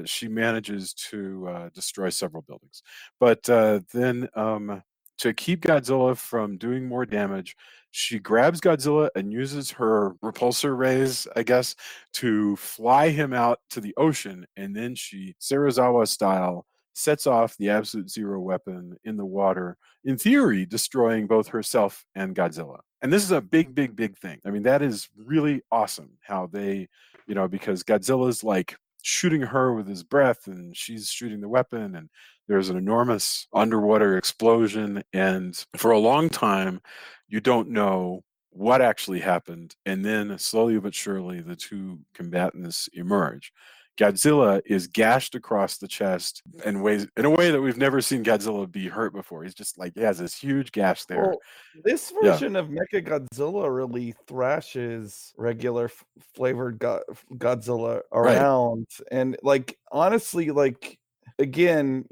she manages to destroy several buildings. But then to keep Godzilla from doing more damage, she grabs Godzilla and uses her repulsor rays, I guess, to fly him out to the ocean. And then she, Serizawa style, sets off the absolute zero weapon in the water, in theory, destroying both herself and Godzilla. And this is a big, big, big thing. I mean, that is really awesome how they, because Godzilla's like shooting her with his breath and she's shooting the weapon, and there's an enormous underwater explosion. And for a long time, you don't know what actually happened. And then slowly but surely, the two combatants emerge. Godzilla is gashed across the chest in a way that we've never seen Godzilla be hurt before. He's just like, he has this huge gash there. Well, this version of Mechagodzilla really thrashes regular flavored Godzilla around. And like, honestly, like, again,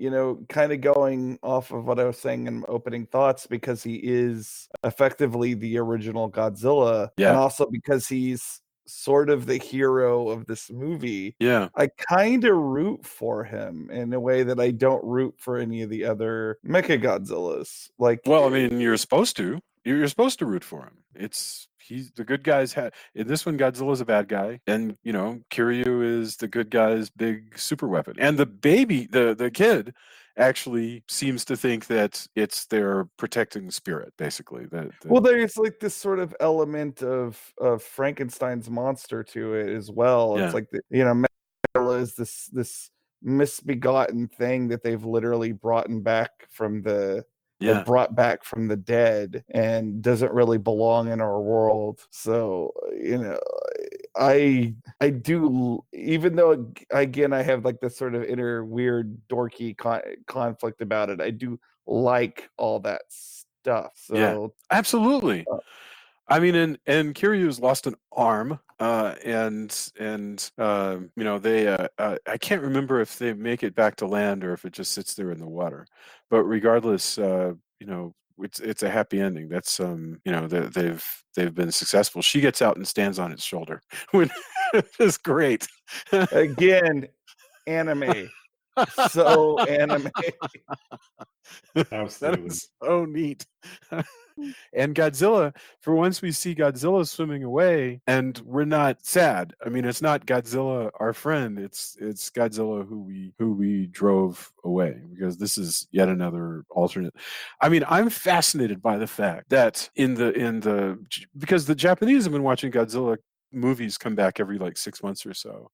kind of going off of what I was saying in opening thoughts, because he is effectively the original Godzilla, and also because he's sort of the hero of this movie. Yeah, I kind of root for him in a way that I don't root for any of the other Mechagodzillas. Like, well, I mean, you're supposed to. You're supposed to root for him. He's the good guys. In this one, Godzilla's a bad guy, and Kiryu is the good guy's big super weapon. And the baby, the kid, actually seems to think that it's their protecting spirit, basically. Well, there's like this sort of element of Frankenstein's monster to it as well. It's like Mecha is this misbegotten thing that they've literally brought back from the dead, and doesn't really belong in our world. So I do, even though again I have like this sort of inner weird dorky conflict about it, I do like all that stuff. So yeah, absolutely. I mean, and Kiryu's lost an arm, and they I can't remember if they make it back to land or if it just sits there in the water. But regardless, it's a happy ending. That's they've been successful. She gets out and stands on its shoulder, which is great. Again, anime. So anime. Absolutely. That is so neat. And Godzilla, for once we see Godzilla swimming away, and we're not sad. I mean, it's not Godzilla, our friend. It's Godzilla who we drove away, because this is yet another alternate. I mean, I'm fascinated by the fact that because the Japanese have been watching Godzilla movies come back every like 6 months or so,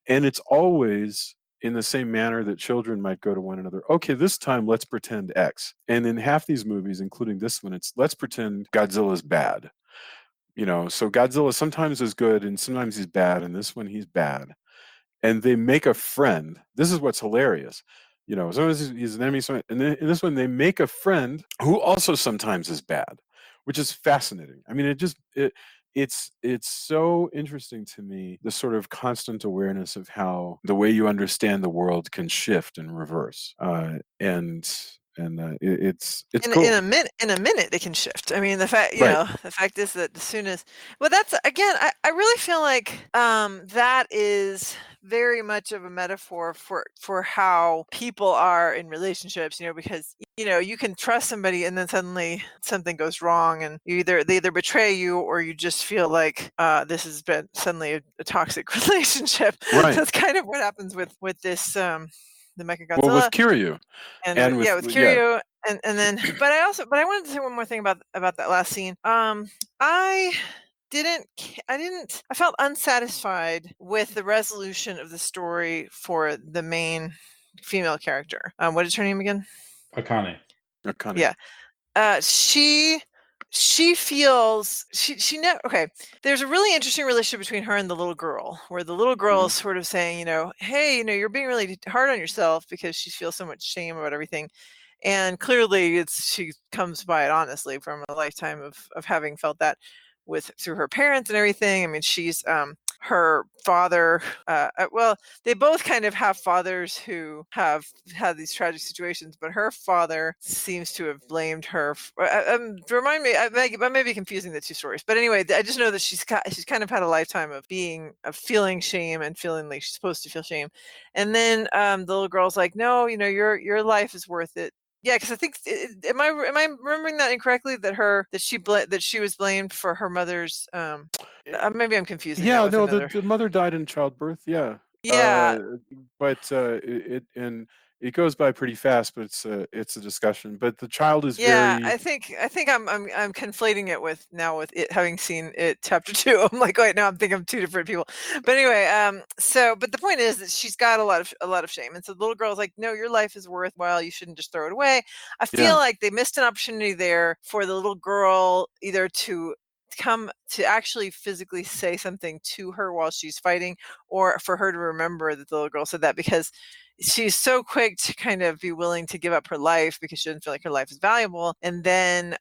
and it's always in the same manner that children might go to one another. Okay, this time let's pretend X. And in half these movies, including this one, it's let's pretend Godzilla's bad. So Godzilla sometimes is good and sometimes he's bad, and this one he's bad. And they make a friend. This is what's hilarious. Sometimes he's an enemy, and then in this one they make a friend who also sometimes is bad, which is fascinating. I mean, it's so interesting to me, the sort of constant awareness of how the way you understand the world can shift and reverse, it's cool. In a minute it can shift. I mean, the fact the fact is that as soon as that's again, I really feel like that is very much of a metaphor for how people are in relationships, because you can trust somebody and then suddenly something goes wrong, and they either betray you or you just feel like this has been suddenly a toxic relationship. Right. That's kind of what happens with this the Mechagodzilla. Well, with Kiryu. And with Kiryu. Yeah. And then but I wanted to say one more thing about that last scene. I felt unsatisfied with the resolution of the story for the main female character. What is her name again? Akane. Akane. Yeah. She feels she never okay. There's a really interesting relationship between her and the little girl, where the little girl is sort of saying, hey, you're being really hard on yourself, because she feels so much shame about everything. And clearly she comes by it honestly from a lifetime of having felt that through her parents and everything. I mean, she's her father, well, they both kind of have fathers who have had these tragic situations, but her father seems to have blamed her. Remind me, I may be confusing the two stories, but anyway, I just know that she's kind of had a lifetime of feeling shame and feeling like she's supposed to feel shame. And then the little girl's like, no, your life is worth it. Yeah, because I think am I remembering that incorrectly? That she was blamed for her mother's. Maybe I'm confusing. Yeah, that with no, another. the mother died in childbirth. Yeah. Yeah. But it goes by pretty fast, but it's a discussion. But the child is Yeah, very. I think I'm conflating it with it having seen it chapter 2. I'm like, wait, now I'm thinking of two different people. But anyway, but the point is that she's got a lot of shame, and so the little girl's like, no, your life is worthwhile. You shouldn't just throw it away. I feel like they missed an opportunity there for the little girl either to come to actually physically say something to her while she's fighting, or for her to remember that the little girl said that, because she's so quick to kind of be willing to give up her life because she doesn't feel like her life is valuable, and then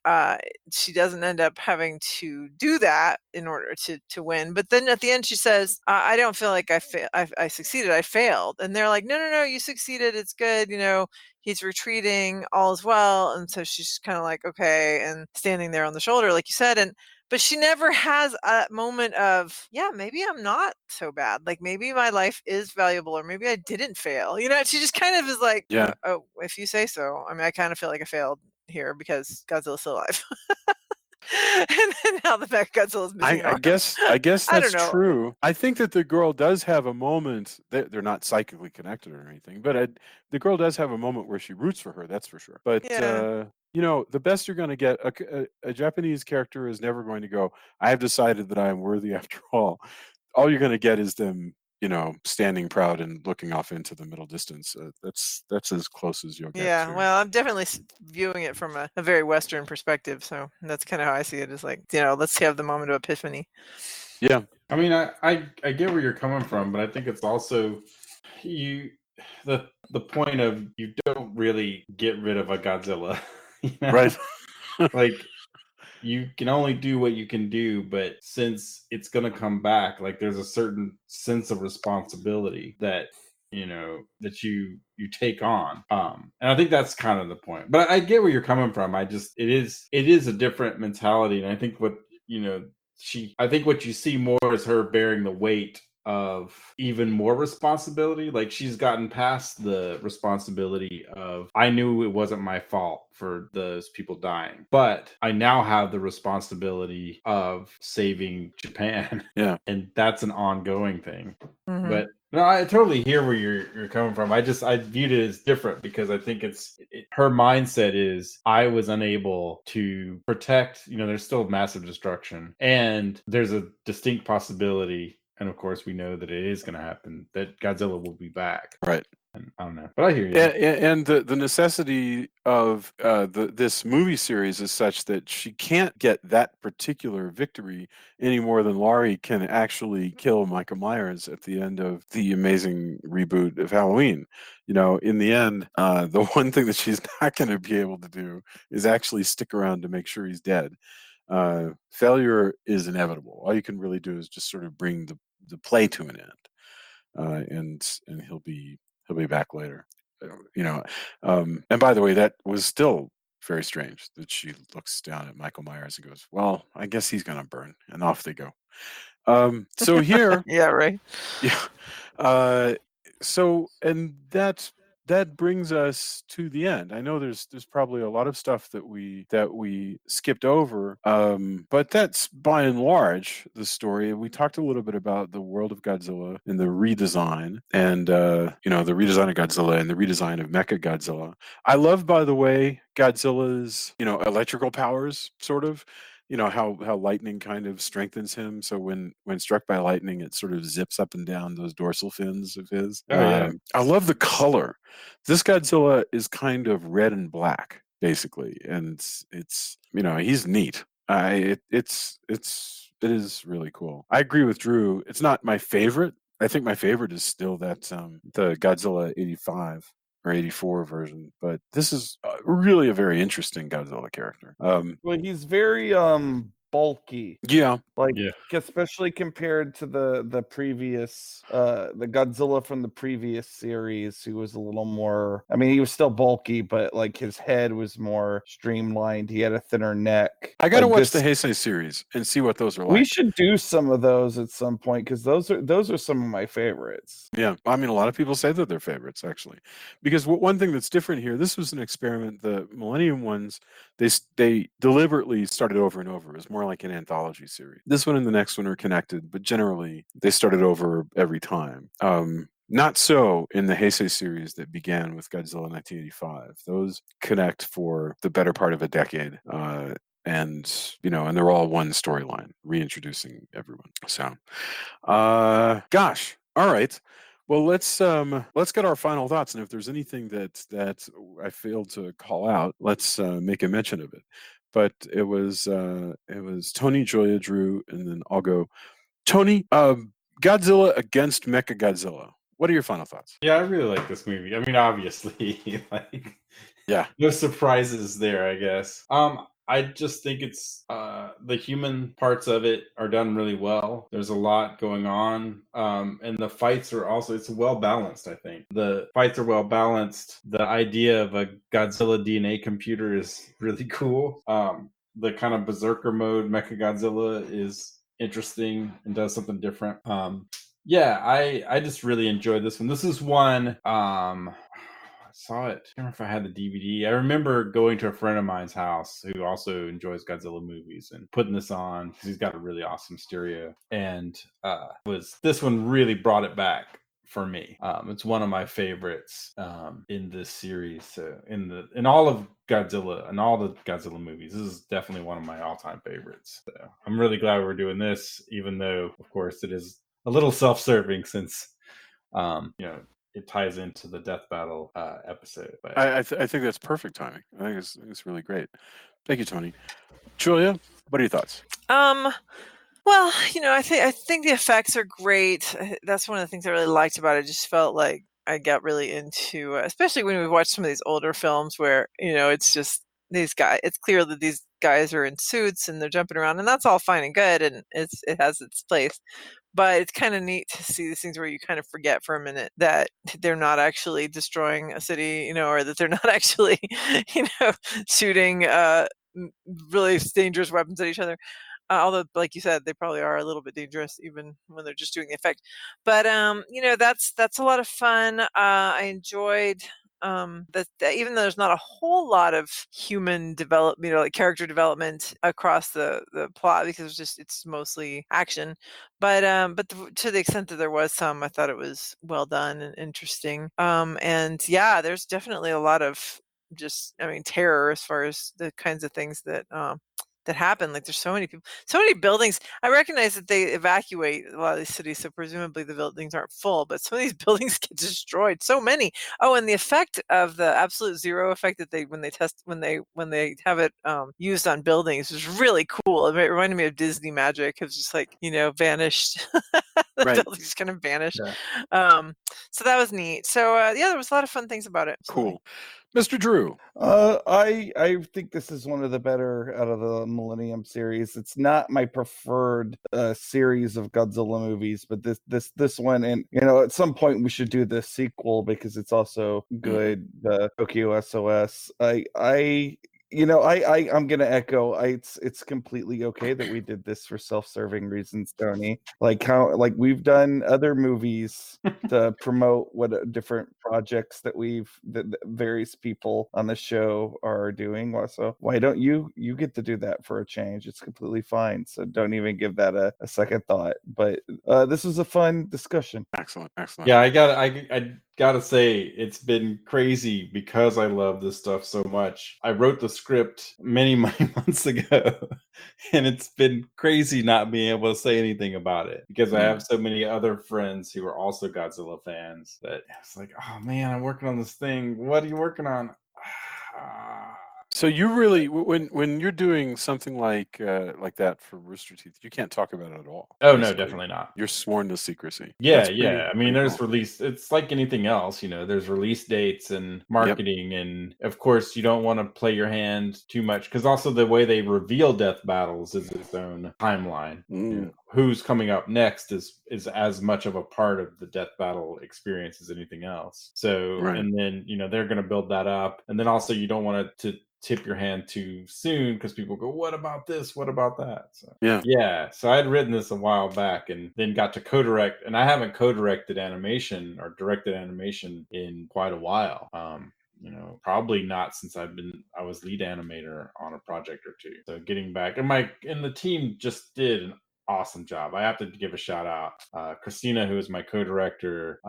she doesn't end up having to do that in order to win. But then at the end she says, I don't feel like I succeeded, I failed. And they're like, no, you succeeded, it's good, he's retreating, all is well. And so she's kind of like, okay, and standing there on the shoulder like you said. But she never has a moment of, yeah, maybe I'm not so bad. Like, maybe my life is valuable, or maybe I didn't fail. She just kind of is like, Yeah. oh, if you say so. I mean, I kind of feel like I failed here because Godzilla's still alive. And then now the fact Godzilla's missing an I arm. guess I that's don't know. true. I think that the girl does have a moment. They're not psychically connected or anything, but the girl does have a moment where she roots for her. That's for sure. But Yeah. the best you're going to get, a Japanese character is never going to go, I have decided that I am worthy after all. All you're going to get is them, standing proud and looking off into the middle distance. That's as close as you'll get. Yeah, well, I'm definitely viewing it from a very Western perspective, so that's kind of how I see it. Is like, let's have the moment of epiphany. Yeah, I mean, I get where you're coming from, but I think it's also the point of, you don't really get rid of a Godzilla, right? Like, you can only do what you can do, but since it's going to come back, like, there's a certain sense of responsibility that that you take on, and I think that's kind of the point. But I get where you're coming from. It is a different mentality, and I think what what you see more is her bearing the weight of even more responsibility. Like, she's gotten past the responsibility of, I knew it wasn't my fault for those people dying, but I now have the responsibility of saving Japan. Yeah. And that's an ongoing thing. Mm-hmm. But no, I totally hear where you're coming from. I viewed it as different because I think her mindset is, I was unable to protect, there's still massive destruction, and there's a distinct possibility, and of course we know that it is going to happen, that Godzilla will be back. Right. And I don't know, but I hear you. And the necessity of this movie series is such that she can't get that particular victory any more than Laurie can actually kill Michael Myers at the end of the amazing reboot of Halloween. In the end, the one thing that she's not going to be able to do is actually stick around to make sure he's dead. Failure is inevitable. All you can really do is just sort of bring the play to an end, and he'll be back later. And by the way, that was still very strange that she looks down at Michael Myers and goes, well, I guess he's gonna burn, and off they go. So here yeah, right. Yeah. So, and that brings us to the end. I know there's probably a lot of stuff that we skipped over, but that's by and large the story. We talked a little bit about the World of Godzilla and the redesign, and the redesign of Godzilla and the redesign of Mechagodzilla. I love, by the way, Godzilla's electrical powers, sort of. how lightning kind of strengthens him. So when struck by lightning, it sort of zips up and down those dorsal fins of his. Oh, yeah. I love the color. This Godzilla is kind of red and black, basically, and it's he's neat. It is really cool. I agree with Drew. It's not my favorite. I think my favorite is still that the Godzilla 85 or 84 version, but this is really a very interesting Godzilla character. Well, he's very bulky. Yeah. Like, Yeah. especially compared to the previous the Godzilla from the previous series, who was a little more, I mean, he was still bulky, but like his head was more streamlined. He had a thinner neck. I gotta Like, watch this- the Heisei series and see what those are like. We should do some of those at some point, because those are some of my favorites. Yeah, I mean, a lot of people say that they're favorites, actually, because one thing that's different here, this was an experiment. The Millennium ones, they deliberately started over and over. It was more like an anthology series. This one and the next one are connected, but generally they started over every time. Not so in the Heisei series that began with Godzilla 1985. Those connect for the better part of a decade. And they're all one storyline, reintroducing everyone. So, gosh, all right. Well, let's get our final thoughts, and if there's anything that I failed to call out, let's make a mention of it. But it was Tony, Julia, Drew, and then I'll go. Tony, Godzilla against Mechagodzilla. What are your final thoughts? Yeah, I really like this movie. I mean, obviously, like, yeah, no surprises there, I guess. I just think it's the human parts of it are done really well. There's a lot going on, and the fights are also, it's well balanced. I think the fights are well balanced. The idea of a Godzilla DNA computer is really cool. The kind of berserker mode Mechagodzilla is interesting and does something different. Yeah, I just really enjoyed this one. This is one. I saw it. I don't know if I had the DVD. I remember going to a friend of mine's house who also enjoys Godzilla movies and putting this on because he's got a really awesome stereo. And this one really brought it back for me. It's one of my favorites in this series. So in all of Godzilla and all the Godzilla movies, this is definitely one of my all-time favorites. So I'm really glad we're doing this, even though, of course, it is a little self-serving since it ties into the death battle episode. But I think that's perfect timing. I think it's really great. Thank you, Tony. Julia, what are your thoughts? Well, I think the effects are great. That's one of the things I really liked about it. I just felt like I got really into, especially when we watched some of these older films where it's just these guys. It's clear that these guys are in suits and they're jumping around, and that's all fine and good, and it has its place. But it's kind of neat to see these things where you kind of forget for a minute that they're not actually destroying a city, or that they're not actually, shooting really dangerous weapons at each other. Although, like you said, they probably are a little bit dangerous even when they're just doing the effect. But that's a lot of fun. I enjoyed that even though there's not a whole lot of human development, like character development across the plot, because it's mostly action. But to the extent that there was some, I thought it was well done and interesting. And yeah, there's definitely a lot of terror as far as the kinds of things that happen. Like, there's so many people, so many buildings. I recognize that they evacuate a lot of these cities, so presumably the buildings aren't full, but some of these buildings get destroyed. So many. Oh, and the effect of the absolute zero effect that when they have it used on buildings is really cool. It reminded me of Disney magic. It was just like, vanished. The Right. buildings kind of vanished. Yeah. So that was neat. So there was a lot of fun things about it. Cool. Mr. Drew. I think this is one of the better out of the Millennium series. It's not my preferred series of Godzilla movies, but this one, and at some point we should do the sequel because it's also good. The Tokyo SOS. I'm gonna echo. It's completely okay that we did this for self-serving reasons, Tony. Like we've done other movies to promote what different projects that various people on the show are doing. So why don't you get to do that for a change? It's completely fine. So don't even give that a second thought. But this was a fun discussion. Excellent. Yeah, I gotta say, it's been crazy because I love this stuff so much. I wrote the script many, many months ago, and it's been crazy not being able to say anything about it because I have so many other friends who are also Godzilla fans that it's like, oh man, I'm working on this thing. What are you working on? So you really, when you're doing something like that for Rooster Teeth, you can't talk about it at all. Oh no, basically. definitely not. You're sworn to secrecy. Yeah, That's pretty- yeah. I mean, pretty there's cool. release. It's like anything else, you know. There's release dates and marketing, and of course, you don't want to play your hand too much because also the way they reveal death battles is its own timeline. You know, who's coming up next is as much of a part of the death battle experience as anything else. So, and then they're going to build that up, and then also you don't want it to tip your hand too soon because people go, what about this, what about that? So so I had written this a while back and then got to co-direct, and I haven't co-directed animation or directed animation in quite a while. Probably not since I was lead animator on a project or two. So getting back, and the team just did an awesome job. I have to give a shout out. Christina, who is my co-director,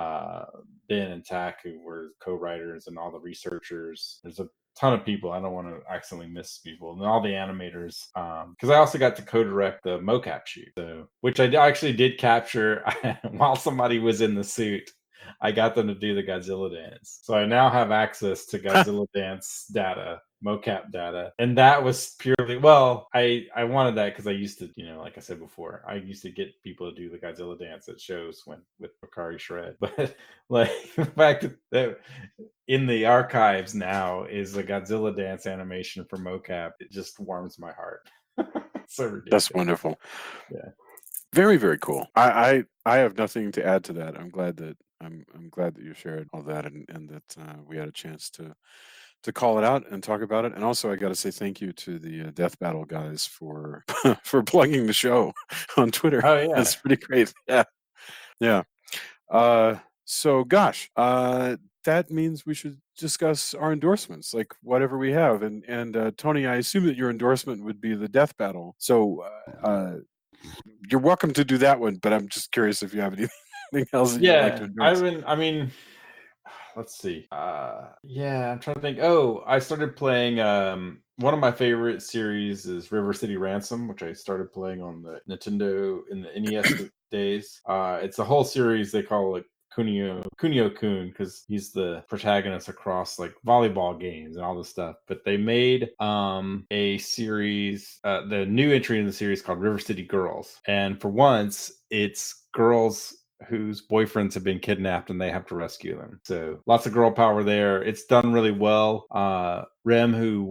Ben and Tack, who were co-writers, and all the researchers. There's a ton of people. I don't want to accidentally miss people, and all the animators, because I also got to co-direct the mocap shoot, which I actually did capture while somebody was in the suit. I got them to do the Godzilla dance, so I now have access to Godzilla dance data, mocap data, and that was purely I wanted that because I used to, like I said before, I used to get people to do the Godzilla dance at shows with Bakari Shred, but like the fact that in the archives now is a Godzilla dance animation for mocap, it just warms my heart. So ridiculous. That's wonderful. Yeah, very, very cool. I have nothing to add to that. I'm glad that you shared all that and that we had a chance to call it out and talk about it. And also, I got to say thank you to the Death Battle guys for for plugging the show on Twitter. Oh yeah, that's pretty great. Yeah. So gosh, that means we should discuss our endorsements, like whatever we have. And Tony, I assume that your endorsement would be the Death Battle. So you're welcome to do that one, but I'm just curious if you have anything else that you'd like to endorse. Let's see. I'm trying to think. Oh, I started playing. One of my favorite series is River City Ransom, which I started playing on the Nintendo in the NES days. It's a whole series. They call it Kunio-kun because he's the protagonist across like volleyball games and all this stuff. But they made a series, the new entry in the series called River City Girls, and for once, it's girls whose boyfriends have been kidnapped and they have to rescue them. So lots of girl power there. It's done really well. Rem, who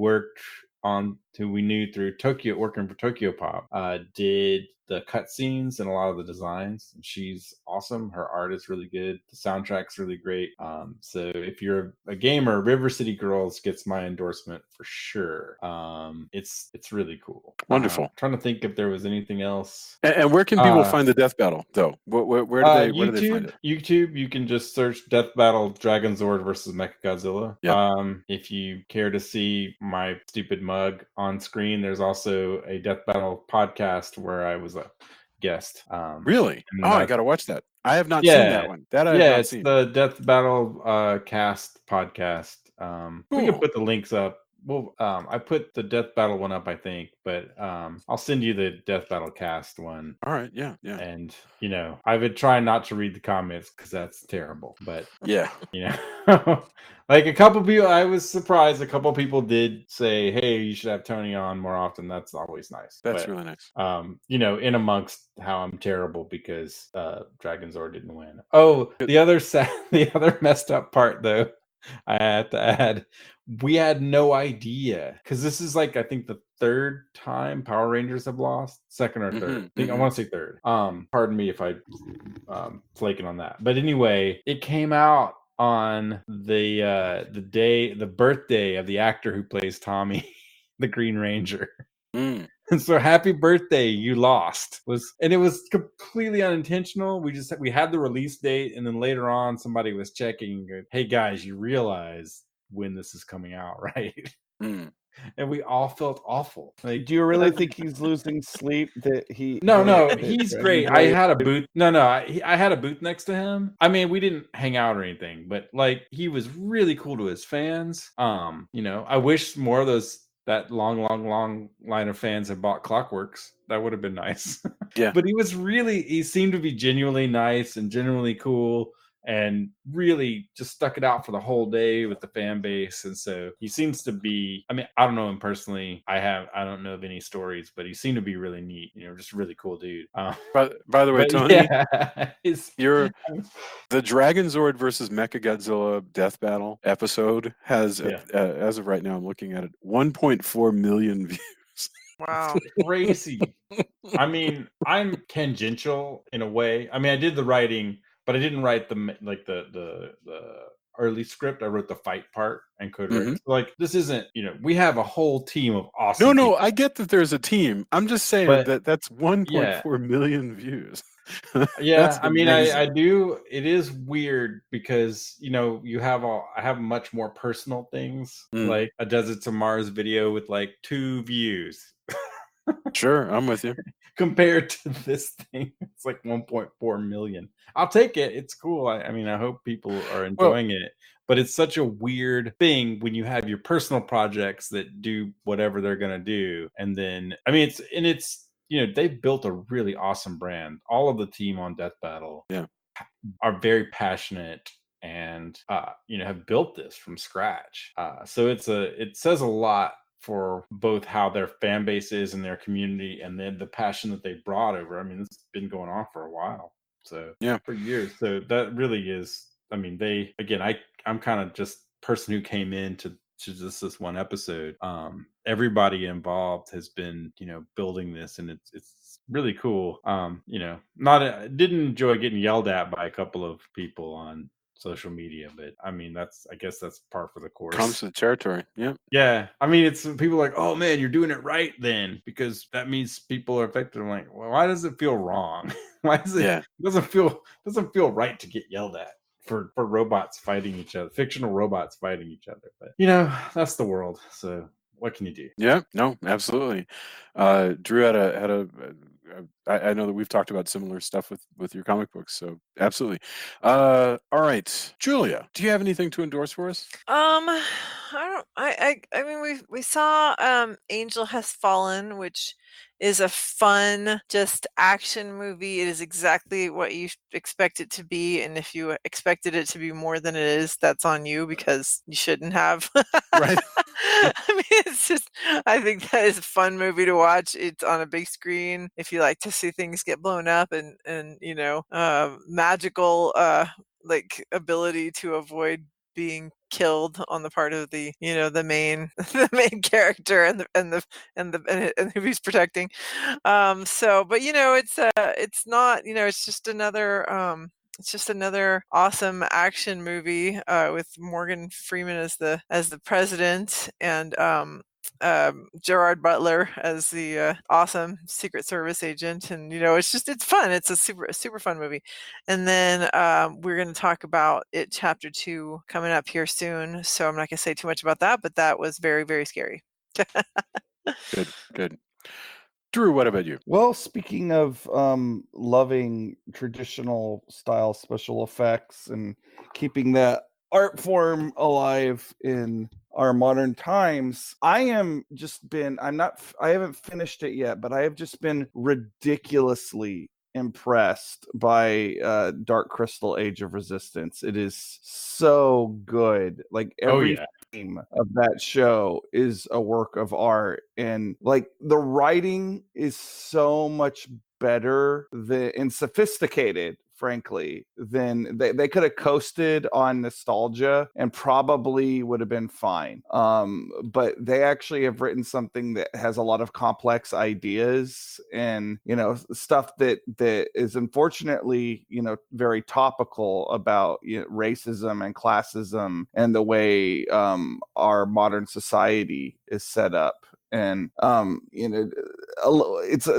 we knew through Tokyo, working for Tokyo Pop, did the cutscenes and a lot of the designs. She's awesome. Her art is really good. The soundtrack's really great. So if you're a gamer, River City Girls gets my endorsement for sure. It's really cool. Wonderful. Trying to think if there was anything else. And where can people find the Death Battle, though? Where do they find it? YouTube, you can just search Death Battle Dragonzord versus Mechagodzilla. Yep. If you care to see my stupid mug on screen, there's also a Death Battle podcast where I was a guest. Really? I got to watch that. I have not seen that one. That I have not seen. It's the Death Battle cast podcast. We can put the links up. Well, I put the Death Battle one up, I think, but I'll send you the Death Battle cast one. All right, yeah. And I've been trying not to read the comments because that's terrible. But yeah, like a couple people, I was surprised. A couple people did say, "Hey, you should have Tony on more often." That's always nice. That's really nice. In amongst how I'm terrible because Dragonzord didn't win. Oh, the other messed up part though, I have to add. We had no idea because this is like I think the third time Power Rangers have lost, second or third. I want to say third. Pardon me if I flaking on that, but anyway, it came out on the birthday of the actor who plays Tommy, the Green Ranger. And so happy birthday, you lost. And it was completely unintentional. We had the release date, and then later on somebody was checking, hey guys, you realize when this is coming out, right? and we all felt awful. Like, Do you really think he's losing sleep? No, he's great. I had a booth. I had a booth next to him. I mean, we didn't hang out or anything, but like he was really cool to his fans. I wish more of that long line of fans had bought Clockworks. That would have been nice. Yeah. But he seemed to be genuinely nice and genuinely cool, and really just stuck it out for the whole day with the fan base. And so he seems to be, I mean, I don't know him personally. I don't know of any stories, but he seemed to be really neat, just really cool dude. By the way, but Tony, yeah, the Dragonzord versus Mechagodzilla death battle episode has, as of right now, I'm looking at it, 1.4 million views. Wow. Crazy. I mean, I'm tangential in a way. I mean, I did the writing, but I didn't write the early script. I wrote the fight part and co-directed. Mm-hmm. Like, this isn't, we have a whole team of awesome No, people. I get that there's a team. I'm just saying that's 1.4 million views. Yeah, I mean, I do. It is weird because I have much more personal things, like a Desert to Mars video with like 2 views. Sure, I'm with you. Compared to this thing, it's like 1.4 million. I'll take it. It's cool. I mean, I hope people are enjoying it. But it's such a weird thing when you have your personal projects that do whatever they're gonna do, and then it's they've built a really awesome brand. All of the team on Death Battle are very passionate and have built this from scratch. So it says a lot for both how their fan base is and their community, and then the passion that they brought over. I mean, it's been going on for a while, for years. So that really is. I mean, I'm kind of just person who came in to just this one episode. Everybody involved has been building this, and it's really cool. Didn't enjoy getting yelled at by a couple of people on social media, but I mean, I guess that's par for the course. Comes to the territory. Yeah. I mean, it's people like, oh man, you're doing it right then, because that means people are affected. I'm like, well, why does it feel wrong? Why does it doesn't feel right to get yelled at for robots fighting each other, fictional robots fighting each other? But that's the world. So what can you do? Yeah, no, absolutely. Drew had a I know that we've talked about similar stuff with your comic books, so absolutely. All right, Julia, do you have anything to endorse for us? I don't. I mean, we saw Angel Has Fallen, which is a fun, just action movie. It is exactly what you expect it to be, and if you expected it to be more than it is, that's on you, because you shouldn't have. Right. I mean, I think that is a fun movie to watch. It's on a big screen. If you like to see things get blown up and magical like ability to avoid being killed on the part of the the main character and who he's protecting. But it's not, it's just another awesome action movie with Morgan Freeman as the president, and Gerard Butler as the awesome Secret Service agent. And it's fun. It's a super fun movie. And then we're going to talk about it Chapter 2 coming up here soon, so I'm not going to say too much about that, but that was very, very scary. Good. Drew, what about you? Well, speaking of loving traditional style special effects and keeping that art form alive in our modern times, I haven't finished it yet, but I have just been ridiculously impressed by Dark Crystal Age of Resistance. It is so good. Like every theme of that show is a work of art, and like the writing is so much better and sophisticated, frankly, than they could have coasted on nostalgia and probably would have been fine. But they actually have written something that has a lot of complex ideas and stuff that is unfortunately very topical about racism and classism and the way our modern society is set up. And it's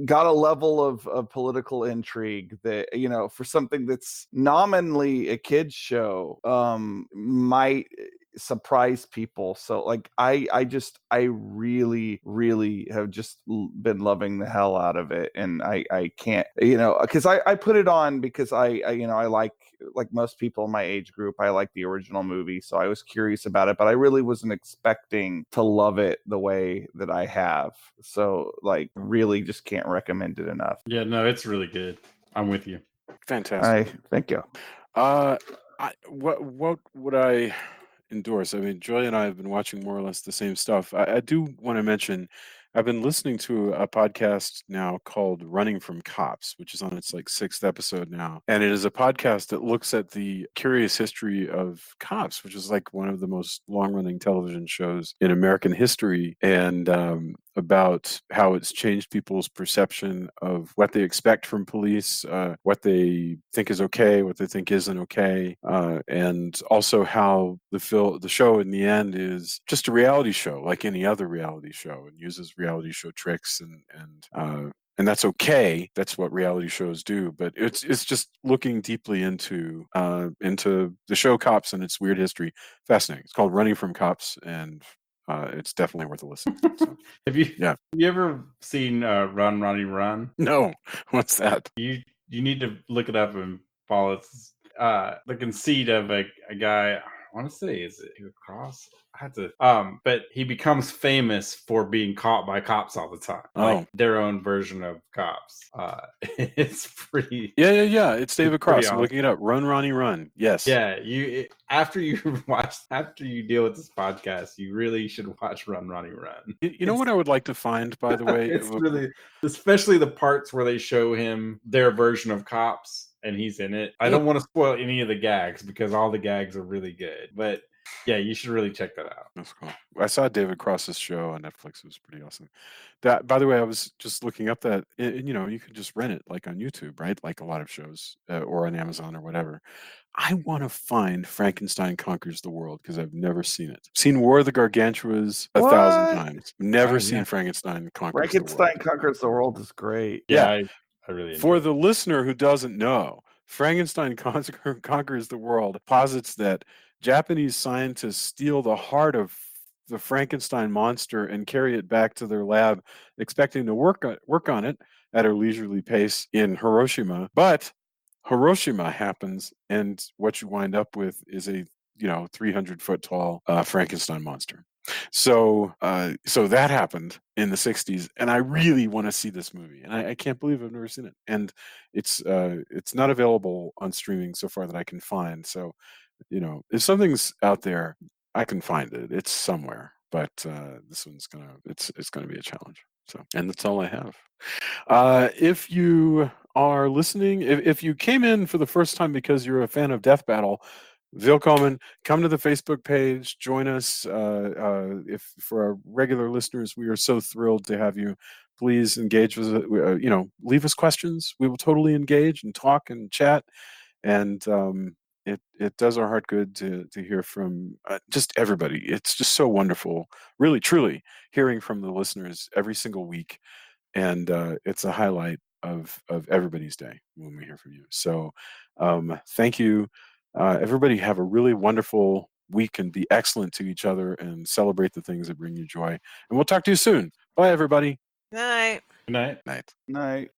got a level of political intrigue that for something that's nominally a kids show might surprise people. So like I really have just been loving the hell out of it, and I can't, because I put it on because I like most people in my age group, I like the original movie, so I was curious about it, but I really wasn't expecting to love it the way that I have. So like really just can't recommend it enough. Yeah, no, it's really good. I'm with you. Fantastic. Thank you. What would I endorse? I mean, Joy and I have been watching more or less the same stuff. I do want to mention I've been listening to a podcast now called Running from Cops, which is on its like 6th episode now. And it is a podcast that looks at the curious history of cops, which is like one of the most long-running television shows in American history, and about how it's changed people's perception of what they expect from police, what they think is okay, what they think isn't okay, and also how the show in the end is just a reality show like any other reality show, and uses reality show tricks, and that's okay. That's what reality shows do. But it's just looking deeply into the show Cops and its weird history. Fascinating. It's called Running from Cops, and it's definitely worth a listen. So, Have you ever seen Run, Ronnie, Run? No. What's that? You need to look it up and follow it. The conceit of a guy. I want to say, is it Cross? I had to. But he becomes famous for being caught by cops all the time. Like their own version of cops. It's pretty. Yeah. It's David Cross. Awesome. I'm looking it up. Run, Ronnie, Run. Yes. Yeah. After you deal with this podcast, you really should watch Run, Ronnie, Run. You know what I would like to find, by the way? It's really, especially the parts where they show him their version of cops and he's in it. I don't want to spoil any of the gags because all the gags are really good. But yeah, you should really check that out. That's cool. I saw David Cross's show on Netflix. It was pretty awesome. That, by the way, I was just looking up that, you could just rent it like on YouTube, right? Like a lot of shows, or on Amazon or whatever. I want to find Frankenstein Conquers the World because I've never seen it. Seen War of the Gargantuas 1,000 times. Never seen Frankenstein Conquers the World. Frankenstein Conquers the World is great. Yeah. I really For the listener who doesn't know, Frankenstein Conquers the World posits that Japanese scientists steal the heart of the Frankenstein monster and carry it back to their lab, expecting to work on it at a leisurely pace in Hiroshima. But Hiroshima happens, and what you wind up with is a 300-foot tall Frankenstein monster. So that happened in the 60s, and I really want to see this movie, and I can't believe I've never seen it. And it's not available on streaming so far that I can find. So, if something's out there, I can find it. It's somewhere, but this one's it's gonna be a challenge. So, and that's all I have. If you are listening, if you came in for the first time because you're a fan of Death Battle, Willkommen, come to the Facebook page, join us. If for our regular listeners, we are so thrilled to have you. Please engage with leave us questions. We will totally engage and talk and chat. And it does our heart good to hear from just everybody. It's just so wonderful, really, truly, hearing from the listeners every single week. And it's a highlight of everybody's day when we hear from you. So thank you. Everybody have a really wonderful week and be excellent to each other and celebrate the things that bring you joy. And we'll talk to you soon. Bye, everybody. Night. Good night. Night. Night.